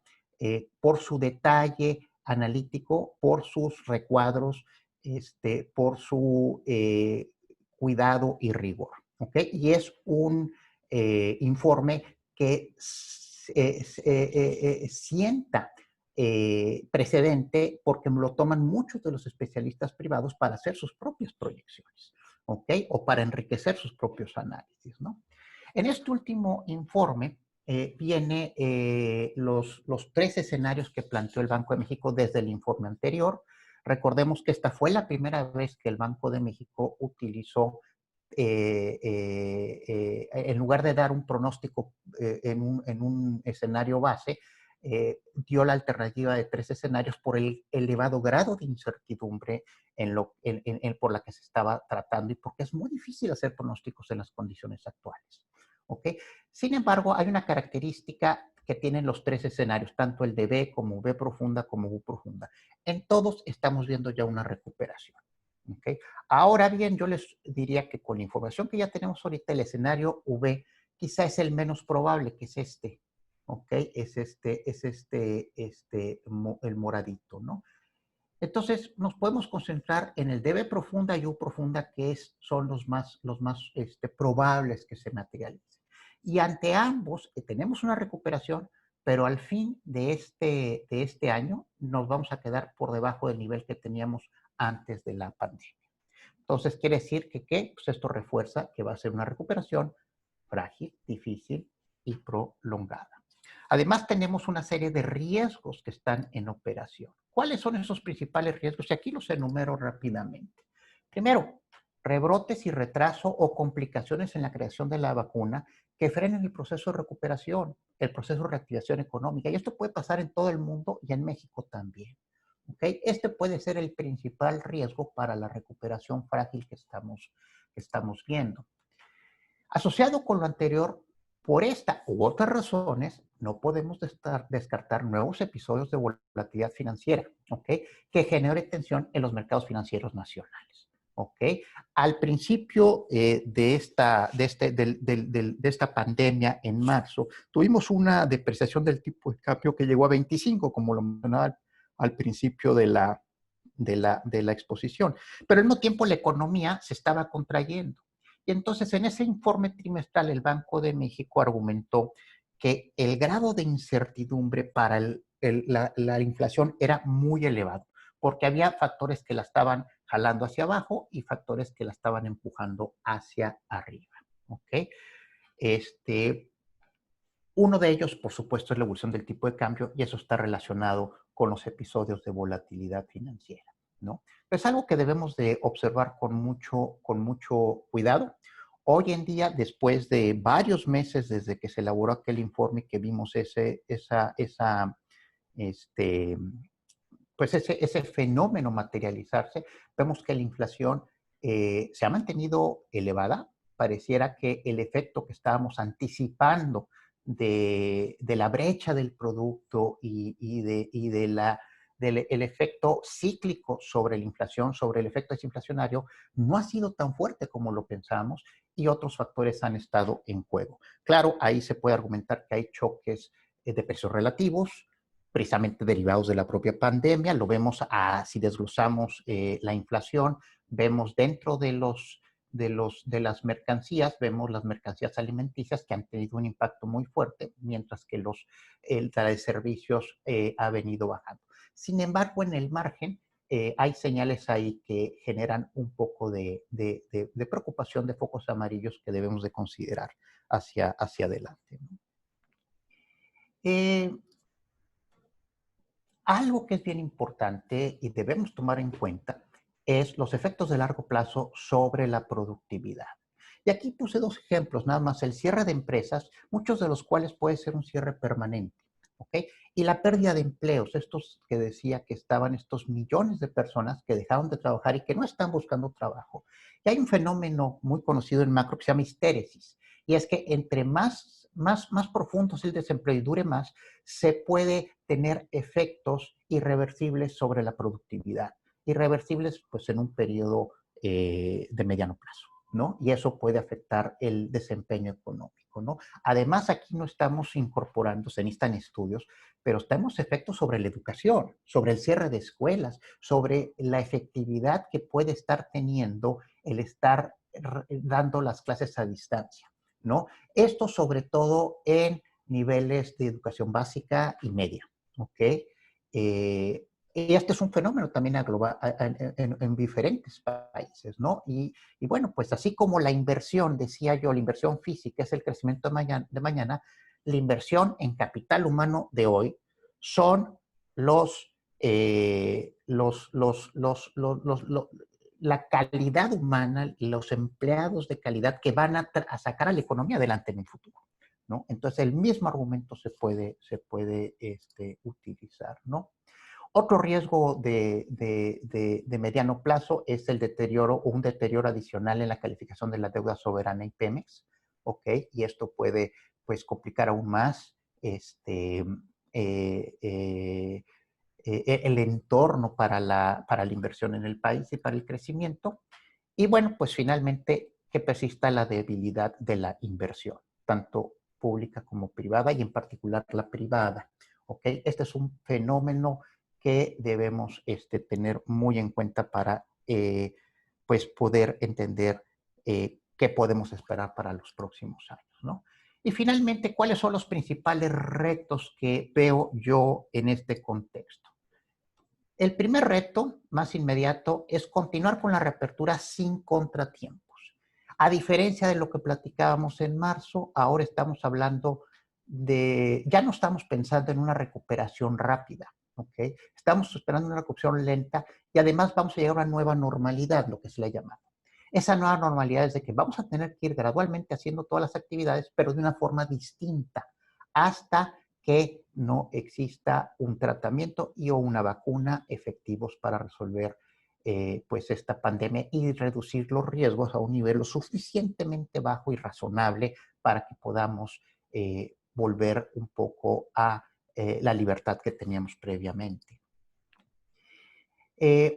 por su detalle analítico, por sus recuadros, por su cuidado y rigor. ¿Ok? Y es un informe que sienta precedente porque lo toman muchos de los especialistas privados para hacer sus propias proyecciones, ¿ok? O para enriquecer sus propios análisis, ¿no? En este último informe viene los tres escenarios que planteó el Banco de México desde el informe anterior. Recordemos que esta fue la primera vez que el Banco de México utilizó, en lugar de dar un pronóstico en un escenario base, dio la alternativa de tres escenarios por el elevado grado de incertidumbre por la que se estaba tratando y porque es muy difícil hacer pronósticos en las condiciones actuales. ¿Ok? Sin embargo, hay una característica que tienen los tres escenarios, tanto el de B como B profunda como U profunda. En todos estamos viendo ya una recuperación. ¿Okay? Ahora bien, yo les diría que con la información que ya tenemos ahorita, el escenario V quizá es el menos probable, que es ¿ok? Es el moradito, ¿no? Entonces, nos podemos concentrar en el debe profunda y U profunda, que son los más probables que se materialicen. Y ante ambos, tenemos una recuperación, pero al fin de este año nos vamos a quedar por debajo del nivel que teníamos antes de la pandemia. Entonces, quiere decir que, ¿qué? Pues esto refuerza que va a ser una recuperación frágil, difícil y prolongada. Además, tenemos una serie de riesgos que están en operación. ¿Cuáles son esos principales riesgos? Y aquí los enumero rápidamente. Primero, rebrotes y retraso o complicaciones en la creación de la vacuna que frenen el proceso de recuperación, el proceso de reactivación económica. Y esto puede pasar en todo el mundo y en México también. ¿Okay? Este puede ser el principal riesgo para la recuperación frágil que estamos viendo. Asociado con lo anterior, por esta u otras razones, no podemos descartar nuevos episodios de volatilidad financiera, ¿ok? Que genere tensión en los mercados financieros nacionales, ¿ok? Al principio de esta pandemia, en marzo, tuvimos una depreciación del tipo de cambio que llegó a 25, como lo mencionaba al principio de la exposición. Pero al mismo tiempo la economía se estaba contrayendo. Y entonces en ese informe trimestral el Banco de México argumentó que el grado de incertidumbre para la inflación era muy elevado, porque había factores que la estaban jalando hacia abajo y factores que la estaban empujando hacia arriba. ¿Ok? Uno de ellos, por supuesto, es la evolución del tipo de cambio y eso está relacionado con los episodios de volatilidad financiera, ¿no? Es algo que debemos de observar con mucho cuidado. Hoy en día, después de varios meses desde que se elaboró aquel informe y que vimos este, ese fenómeno materializarse, vemos que la inflación se ha mantenido elevada. Pareciera que el efecto que estábamos anticipando de la brecha del producto del el efecto cíclico sobre la inflación, sobre el efecto desinflacionario, no ha sido tan fuerte como lo pensamos y otros factores han estado en juego. Claro, ahí se puede argumentar que hay choques de precios relativos, precisamente derivados de la propia pandemia. Lo vemos si desglosamos la inflación, vemos dentro de las mercancías, vemos las mercancías alimenticias que han tenido un impacto muy fuerte, mientras que la de servicios ha venido bajando. Sin embargo, en el margen, hay señales ahí que generan un poco de preocupación, de focos amarillos que debemos de considerar hacia adelante, ¿no? Eh, Algo que es bien importante y debemos tomar en cuenta es los efectos de largo plazo sobre la productividad. Y aquí puse dos ejemplos, nada más, el cierre de empresas, muchos de los cuales puede ser un cierre permanente, ¿ok? Y la pérdida de empleos, estos que decía que estaban estos millones de personas que dejaron de trabajar y que no están buscando trabajo. Y hay un fenómeno muy conocido en macro que se llama histéresis, y es que entre más profundo es el desempleo y dure más, se puede tener efectos irreversibles sobre la productividad. Irreversibles, pues, en un periodo de mediano plazo, ¿no? Y eso puede afectar el desempeño económico, ¿no? Además, aquí no estamos incorporando, se necesitan estudios, pero tenemos efectos sobre la educación, sobre el cierre de escuelas, sobre la efectividad que puede estar teniendo el estar dando las clases a distancia, ¿no? Esto sobre todo en niveles de educación básica y media, ¿ok? Y este es un fenómeno también en diferentes países, ¿no? Y bueno, pues así como la inversión, decía yo, la inversión física es el crecimiento de mañana, la inversión en capital humano de hoy son la calidad humana, los empleados de calidad que van a sacar a la economía adelante en el futuro, ¿no? Entonces, el mismo argumento se puede utilizar, ¿no? Otro riesgo de mediano plazo es el deterioro o un deterioro adicional en la calificación de la deuda soberana y Pemex, ¿ok? Y esto puede, pues, complicar aún más eh, eh, el entorno para la inversión en el país y para el crecimiento. Y bueno, pues finalmente que persista la debilidad de la inversión, tanto pública como privada y en particular la privada. ¿Ok? Este es un fenómeno que debemos tener muy en cuenta para pues poder entender qué podemos esperar para los próximos años, ¿no? Y finalmente, ¿cuáles son los principales retos que veo yo en este contexto? El primer reto, más inmediato, es continuar con la reapertura sin contratiempos. A diferencia de lo que platicábamos en marzo, ahora estamos hablando ya no estamos pensando en una recuperación rápida, ¿ok? Estamos esperando una recuperación lenta y además vamos a llegar a una nueva normalidad, lo que se le ha llamado. Esa nueva normalidad es de que vamos a tener que ir gradualmente haciendo todas las actividades, pero de una forma distinta, hasta que no exista un tratamiento y o una vacuna efectivos para resolver pues esta pandemia y reducir los riesgos a un nivel lo suficientemente bajo y razonable para que podamos volver un poco a la libertad que teníamos previamente.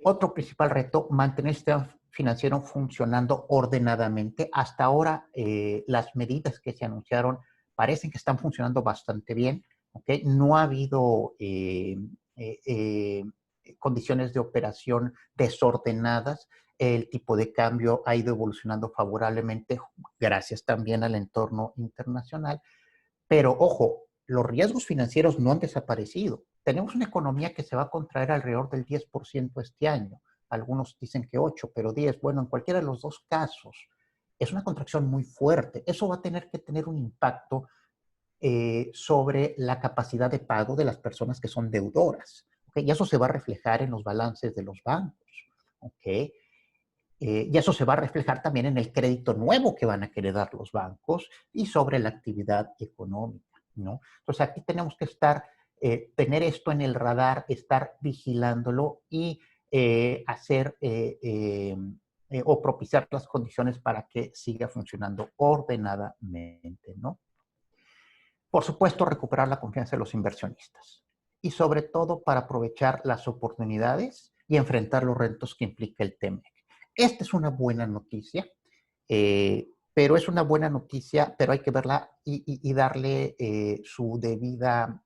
Otro principal reto, mantener el sistema financiero funcionando ordenadamente. Hasta ahora, las medidas que se anunciaron parecen que están funcionando bastante bien. ¿Okay? No ha habido condiciones de operación desordenadas. El tipo de cambio ha ido evolucionando favorablemente gracias también al entorno internacional. Pero ojo, los riesgos financieros no han desaparecido. Tenemos una economía que se va a contraer alrededor del 10% este año. Algunos dicen que 8, pero 10. Bueno, en cualquiera de los dos casos, es una contracción muy fuerte. Eso va a tener que tener un impacto sobre la capacidad de pago de las personas que son deudoras. ¿Okay? Y eso se va a reflejar en los balances de los bancos. ¿Okay? Y eso se va a reflejar también en el crédito nuevo que van a querer dar los bancos y sobre la actividad económica, ¿no? Entonces aquí tenemos que tener esto en el radar, estar vigilándolo y o propiciar las condiciones para que siga funcionando ordenadamente, ¿no? Por supuesto, recuperar la confianza de los inversionistas y sobre todo para aprovechar las oportunidades y enfrentar los retos que implica el TEMEC. Esta es una buena noticia, pero es una buena noticia, pero hay que verla y darle su debida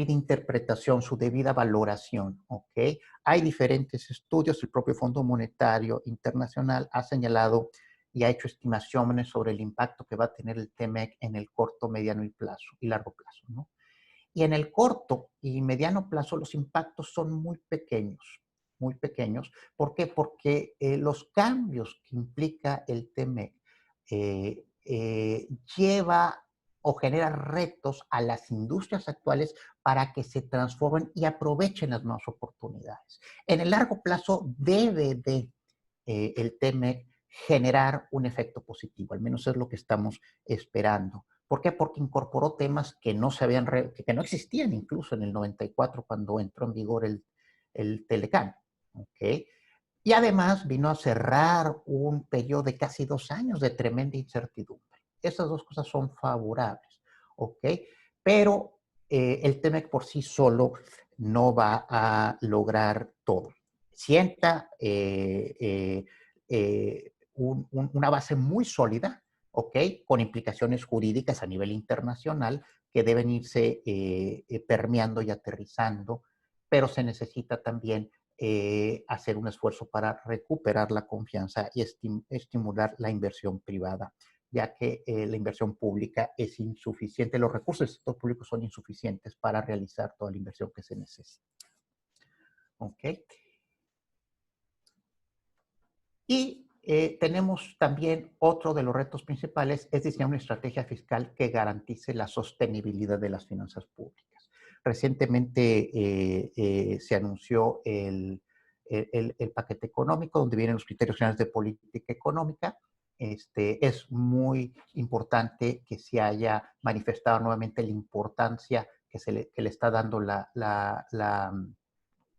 interpretación, su debida valoración, ¿ok? Hay diferentes estudios, el propio Fondo Monetario Internacional ha señalado y ha hecho estimaciones sobre el impacto que va a tener el TEMEC en el corto, mediano y largo plazo, ¿no? Y en el corto y mediano plazo los impactos son muy pequeños, muy pequeños. ¿Por qué? Porque los cambios que implica el TEMEC lleva o genera retos a las industrias actuales para que se transformen y aprovechen las nuevas oportunidades. En el largo plazo debe de el TEMEC generar un efecto positivo, al menos es lo que estamos esperando. ¿Por qué? Porque incorporó temas que no que no existían incluso en el 94 cuando entró en vigor el Telecán. ¿Okay? Y además vino a cerrar un periodo de casi 2 años de tremenda incertidumbre. Esas dos cosas son favorables, ¿ok? Pero el TEMEC por sí solo no va a lograr todo. Sienta una base muy sólida, ¿ok? Con implicaciones jurídicas a nivel internacional que deben irse permeando y aterrizando, pero se necesita también hacer un esfuerzo para recuperar la confianza y estimular la inversión privada, ya que la inversión pública es insuficiente, los recursos del sector público son insuficientes para realizar toda la inversión que se necesita. ¿Ok? Y tenemos también otro de los retos principales, es diseñar una estrategia fiscal que garantice la sostenibilidad de las finanzas públicas. Recientemente se anunció el paquete económico, donde vienen los criterios generales de política económica. Es muy importante que se haya manifestado nuevamente la importancia que le está dando la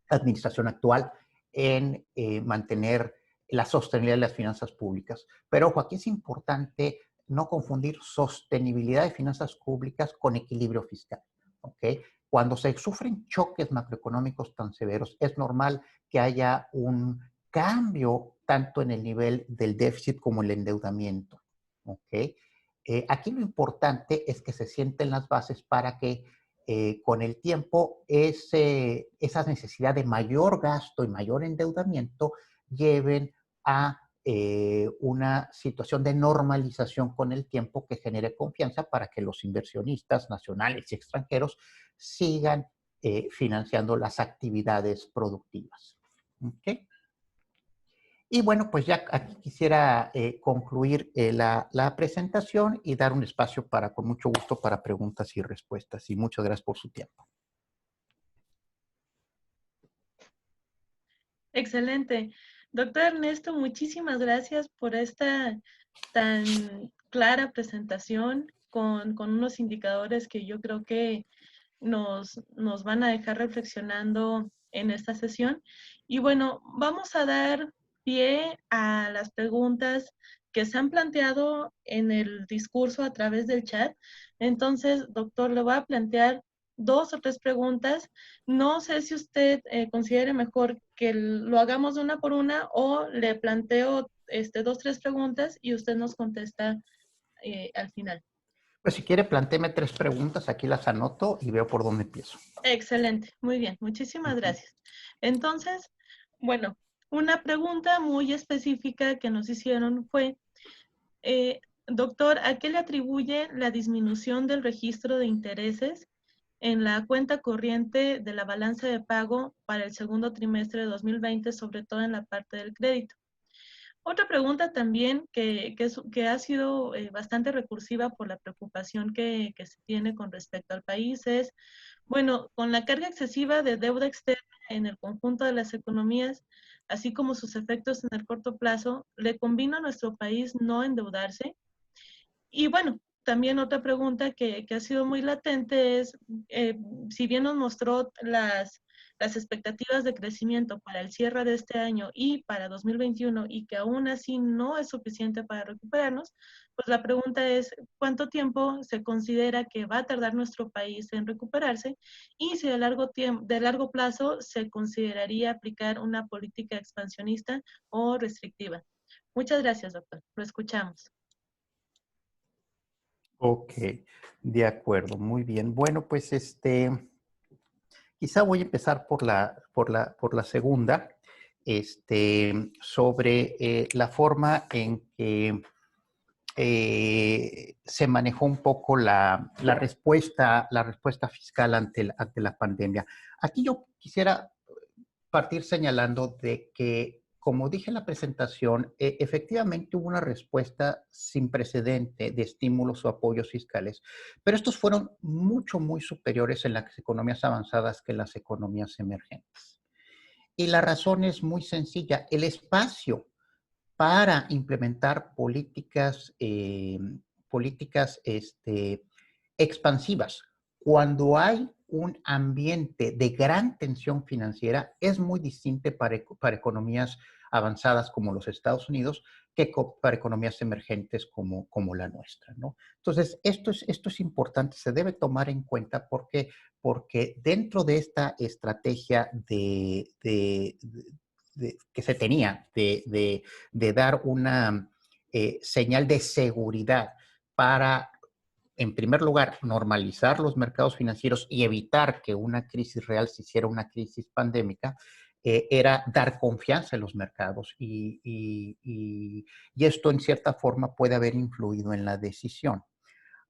administración actual en mantener la sostenibilidad de las finanzas públicas. Pero ojo, aquí es importante no confundir sostenibilidad de finanzas públicas con equilibrio fiscal. ¿Ok? Cuando se sufren choques macroeconómicos tan severos, es normal que haya un cambio tanto en el nivel del déficit como el endeudamiento. ¿Ok? Aquí lo importante es que se sienten las bases para que con el tiempo esa necesidad de mayor gasto y mayor endeudamiento lleven a una situación de normalización con el tiempo que genere confianza para que los inversionistas nacionales y extranjeros sigan financiando las actividades productivas. ¿Okay? Y bueno, pues ya aquí quisiera concluir la presentación y dar un espacio con mucho gusto para preguntas y respuestas. Y muchas gracias por su tiempo. Excelente. Doctor Ernesto, muchísimas gracias por esta tan clara presentación con unos indicadores que yo creo que nos van a dejar reflexionando en esta sesión. Y bueno, vamos a dar pie a las preguntas que se han planteado en el discurso a través del chat. Entonces, doctor, le voy a plantear 2 o 3 preguntas. No sé si usted considere mejor que lo hagamos de una por una o le planteo 2, 3 preguntas y usted nos contesta al final. Pues si quiere, plantéeme 3 preguntas, aquí las anoto y veo por dónde empiezo. Excelente, muy bien, muchísimas gracias. Entonces, bueno, una pregunta muy específica que nos hicieron fue, doctor, ¿a qué le atribuye la disminución del registro de intereses en la cuenta corriente de la balanza de pago para el segundo trimestre de 2020, sobre todo en la parte del crédito? Otra pregunta también que ha sido bastante recursiva por la preocupación que se tiene con respecto al país es, bueno, con la carga excesiva de deuda externa en el conjunto de las economías, así como sus efectos en el corto plazo, ¿le convino a nuestro país no endeudarse? Y bueno, también otra pregunta que ha sido muy latente es, si bien nos mostró las expectativas de crecimiento para el cierre de este año y para 2021 y que aún así no es suficiente para recuperarnos, pues la pregunta es, ¿cuánto tiempo se considera que va a tardar nuestro país en recuperarse? Y si de largo plazo se consideraría aplicar una política expansionista o restrictiva. Muchas gracias, doctor. Lo escuchamos. Ok, de acuerdo, muy bien. Bueno, pues quizá voy a empezar por la segunda, sobre la forma en que se manejó un poco la respuesta fiscal ante la pandemia. Aquí yo quisiera partir señalando de que, como dije en la presentación, efectivamente hubo una respuesta sin precedente de estímulos o apoyos fiscales, pero estos fueron muy superiores en las economías avanzadas que en las economías emergentes. Y la razón es muy sencilla. El espacio para implementar políticas expansivas. Cuando hay un ambiente de gran tensión financiera, es muy distinto para economías avanzadas como los Estados Unidos que para economías emergentes como la nuestra, ¿no? Entonces, esto es importante, se debe tomar en cuenta porque dentro de esta estrategia que se tenía de dar una señal de seguridad para, en primer lugar, normalizar los mercados financieros y evitar que una crisis real se hiciera una crisis pandémica, era dar confianza en los mercados y esto en cierta forma puede haber influido en la decisión.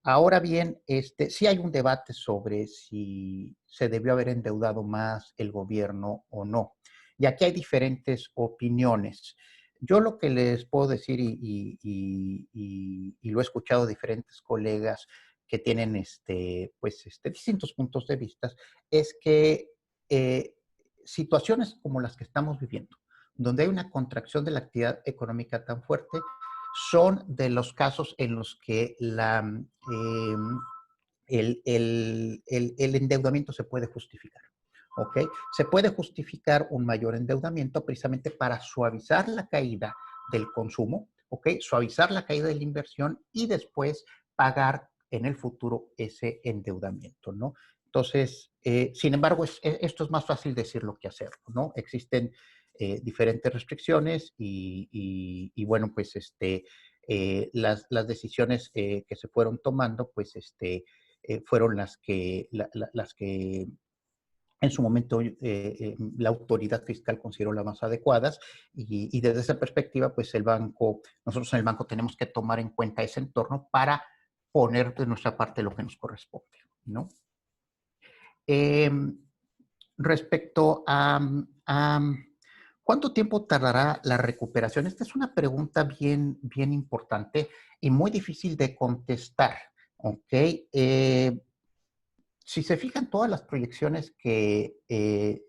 Ahora bien, sí hay un debate sobre si se debió haber endeudado más el gobierno o no. Y aquí hay diferentes opiniones. Yo lo que les puedo decir, y lo he escuchado de diferentes colegas que tienen distintos puntos de vista, es que eh, situaciones como las que estamos viviendo, donde hay una contracción de la actividad económica tan fuerte, son de los casos en los que el endeudamiento se puede justificar. ¿Ok? Se puede justificar un mayor endeudamiento precisamente para suavizar la caída del consumo, ¿ok? Suavizar la caída de la inversión y después pagar en el futuro ese endeudamiento, ¿no? Entonces, sin embargo, esto es más fácil decirlo que hacerlo, ¿no? Existen diferentes restricciones y bueno, pues las decisiones que se fueron tomando, pues fueron las que en su momento la autoridad fiscal consideró las más adecuadas y desde esa perspectiva, pues nosotros en el banco tenemos que tomar en cuenta ese entorno para poner de nuestra parte lo que nos corresponde, ¿no? Eh, Respecto a ¿cuánto tiempo tardará la recuperación? Esta es una pregunta bien importante y muy difícil de contestar, ¿ok? Si se fijan todas las proyecciones que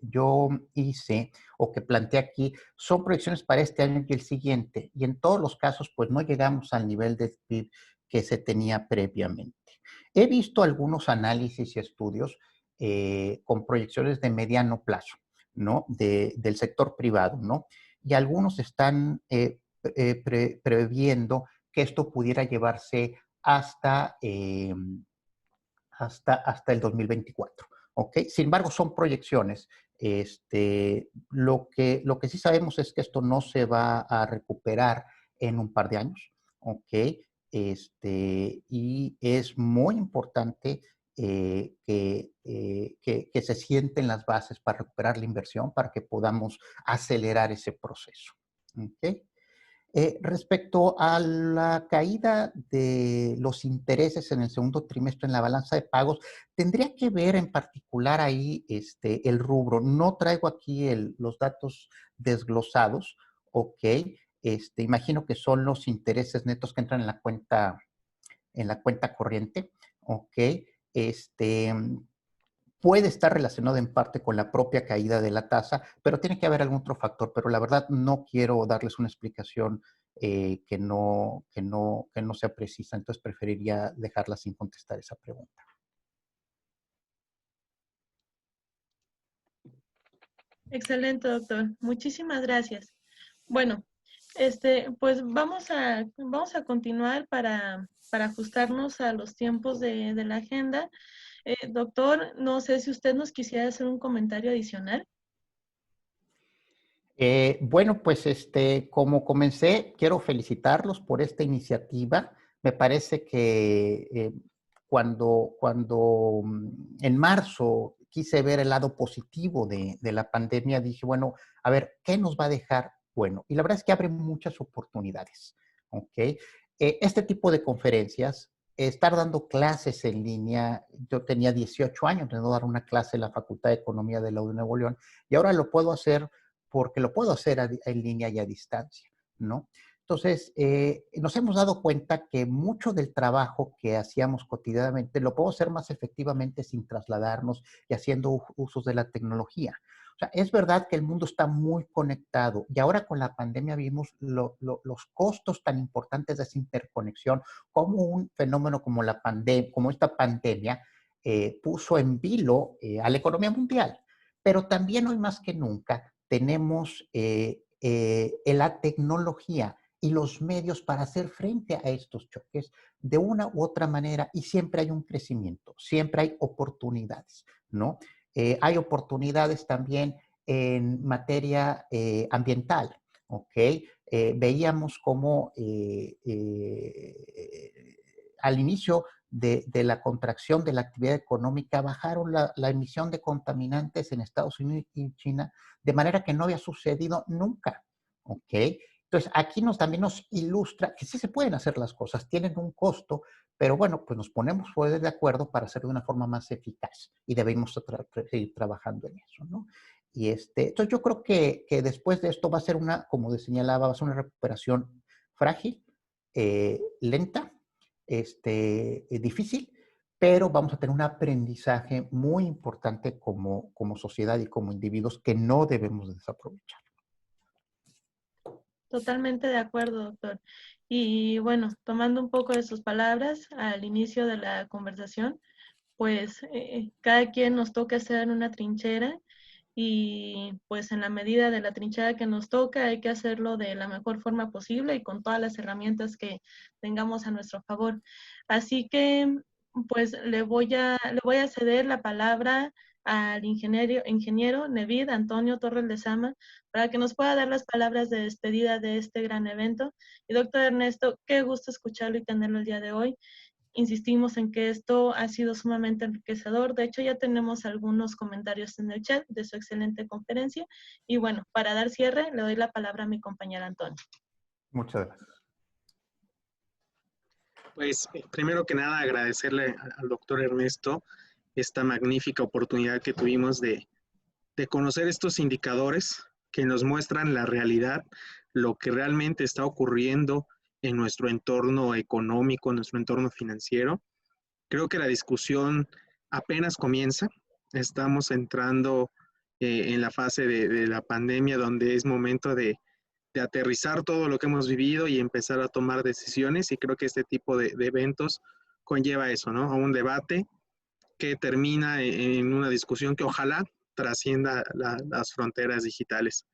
yo hice o que planteé aquí, son proyecciones para este año y el siguiente. Y en todos los casos, pues no llegamos al nivel de PIB que se tenía previamente. He visto algunos análisis y estudios con proyecciones de mediano plazo, ¿no? Del sector privado, ¿no? Y algunos están previendo que esto pudiera llevarse hasta el 2024. ¿Ok? Sin embargo, son proyecciones. Lo que sí sabemos es que esto no se va a recuperar en un par de años. ¿Ok? Y es muy importante que se sienten las bases para recuperar la inversión, para que podamos acelerar ese proceso. ¿Ok? Respecto a la caída de los intereses en el segundo trimestre en la balanza de pagos, tendría que ver en particular ahí el rubro. No traigo aquí los datos desglosados, ¿ok? Imagino que son los intereses netos que entran en la cuenta corriente, ¿ok? Este, puede estar relacionado en parte con la propia caída de la tasa, pero tiene que haber algún otro factor. Pero la verdad no quiero darles una explicación que no sea precisa, entonces preferiría dejarla sin contestar esa pregunta. Excelente, doctor. Muchísimas gracias. Bueno, pues vamos a continuar para ajustarnos a los tiempos de la agenda. Doctor, no sé si usted nos quisiera hacer un comentario adicional. Bueno, pues como comencé, quiero felicitarlos por esta iniciativa. Me parece que cuando en marzo quise ver el lado positivo de la pandemia, dije, bueno, a ver, ¿qué nos va a dejar? Bueno, y la verdad es que abre muchas oportunidades, ¿ok? Este tipo de conferencias, estar dando clases en línea, yo tenía 18 años de no dar una clase en la Facultad de Economía de la U de Nuevo León y ahora lo puedo hacer porque lo puedo hacer en línea y a distancia, ¿no? Entonces, nos hemos dado cuenta que mucho del trabajo que hacíamos cotidianamente lo puedo hacer más efectivamente sin trasladarnos y haciendo usos de la tecnología. O sea, es verdad que el mundo está muy conectado y ahora con la pandemia vimos los costos tan importantes de esa interconexión, como un fenómeno como esta pandemia puso en vilo a la economía mundial. Pero también hoy más que nunca tenemos la tecnología y los medios para hacer frente a estos choques de una u otra manera y siempre hay un crecimiento, siempre hay oportunidades, ¿no? Hay oportunidades también en materia ambiental, ¿ok? Veíamos cómo al inicio de la contracción de la actividad económica bajaron la emisión de contaminantes en Estados Unidos y China de manera que no había sucedido nunca, ¿ok? Entonces, aquí también nos ilustra que sí se pueden hacer las cosas, tienen un costo, pero bueno, pues nos ponemos de acuerdo para hacerlo de una forma más eficaz y debemos seguir trabajando en eso, ¿no? Y entonces yo creo que después de esto va a ser como señalaba, va a ser una recuperación frágil, lenta, difícil, pero vamos a tener un aprendizaje muy importante como sociedad y como individuos que no debemos desaprovechar. Totalmente de acuerdo, doctor. Y bueno, tomando un poco de sus palabras al inicio de la conversación, pues cada quien nos toca estar en una trinchera y pues en la medida de la trinchera que nos toca hay que hacerlo de la mejor forma posible y con todas las herramientas que tengamos a nuestro favor. Así que pues le voy a ceder la palabra al ingeniero Nevid Antonio Torres Lezama para que nos pueda dar las palabras de despedida de este gran evento. Y doctor Ernesto, qué gusto escucharlo y tenerlo el día de hoy. insistimos en que esto ha sido sumamente enriquecedor. De hecho, ya tenemos algunos comentarios en el chat de su excelente conferencia. Y bueno, para dar cierre, le doy la palabra a mi compañera Antonio. Muchas gracias. Pues primero que nada agradecerle al doctor Ernesto esta magnífica oportunidad que tuvimos de conocer estos indicadores que nos muestran la realidad, lo que realmente está ocurriendo en nuestro entorno económico, en nuestro entorno financiero. Creo que la discusión apenas comienza. Estamos entrando en la fase de la pandemia, donde es momento de aterrizar todo lo que hemos vivido y empezar a tomar decisiones. Y creo que este tipo de eventos conlleva eso, ¿no? A un debate que termina en una discusión que ojalá trascienda las fronteras digitales.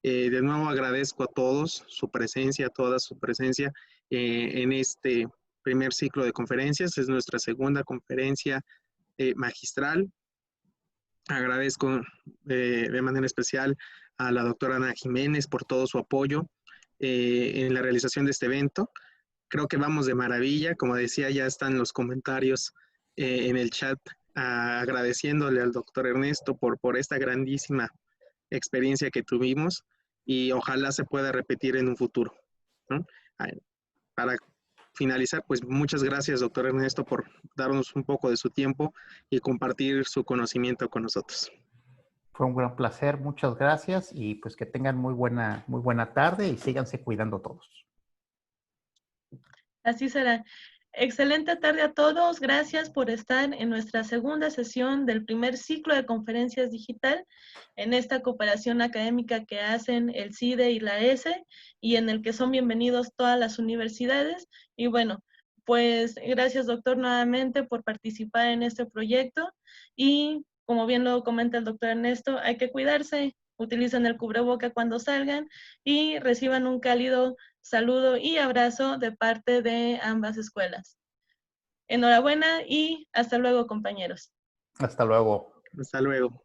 De nuevo agradezco a todos su presencia, toda su presencia en este primer ciclo de conferencias. Es nuestra segunda conferencia magistral. Agradezco de manera especial a la doctora Ana Jiménez por todo su apoyo en la realización de este evento. Creo que vamos de maravilla. Como decía, ya están los comentarios en el chat agradeciéndole al doctor Ernesto por esta grandísima experiencia que tuvimos y ojalá se pueda repetir en un futuro, ¿no? Para finalizar, pues muchas gracias, doctor Ernesto, por darnos un poco de su tiempo y compartir su conocimiento con nosotros. Fue un gran placer, muchas gracias y pues que tengan muy buena tarde y síganse cuidando todos. Así será. Excelente tarde a todos. Gracias por estar en nuestra segunda sesión del primer ciclo de conferencias digital en esta cooperación académica que hacen el CIDE y la ESE y en el que son bienvenidos todas las universidades. Y bueno, pues gracias doctor nuevamente por participar en este proyecto y como bien lo comenta el doctor Ernesto, hay que cuidarse, utilicen el cubreboca cuando salgan y reciban un cálido saludo y abrazo de parte de ambas escuelas. Enhorabuena y hasta luego, compañeros. Hasta luego. Hasta luego.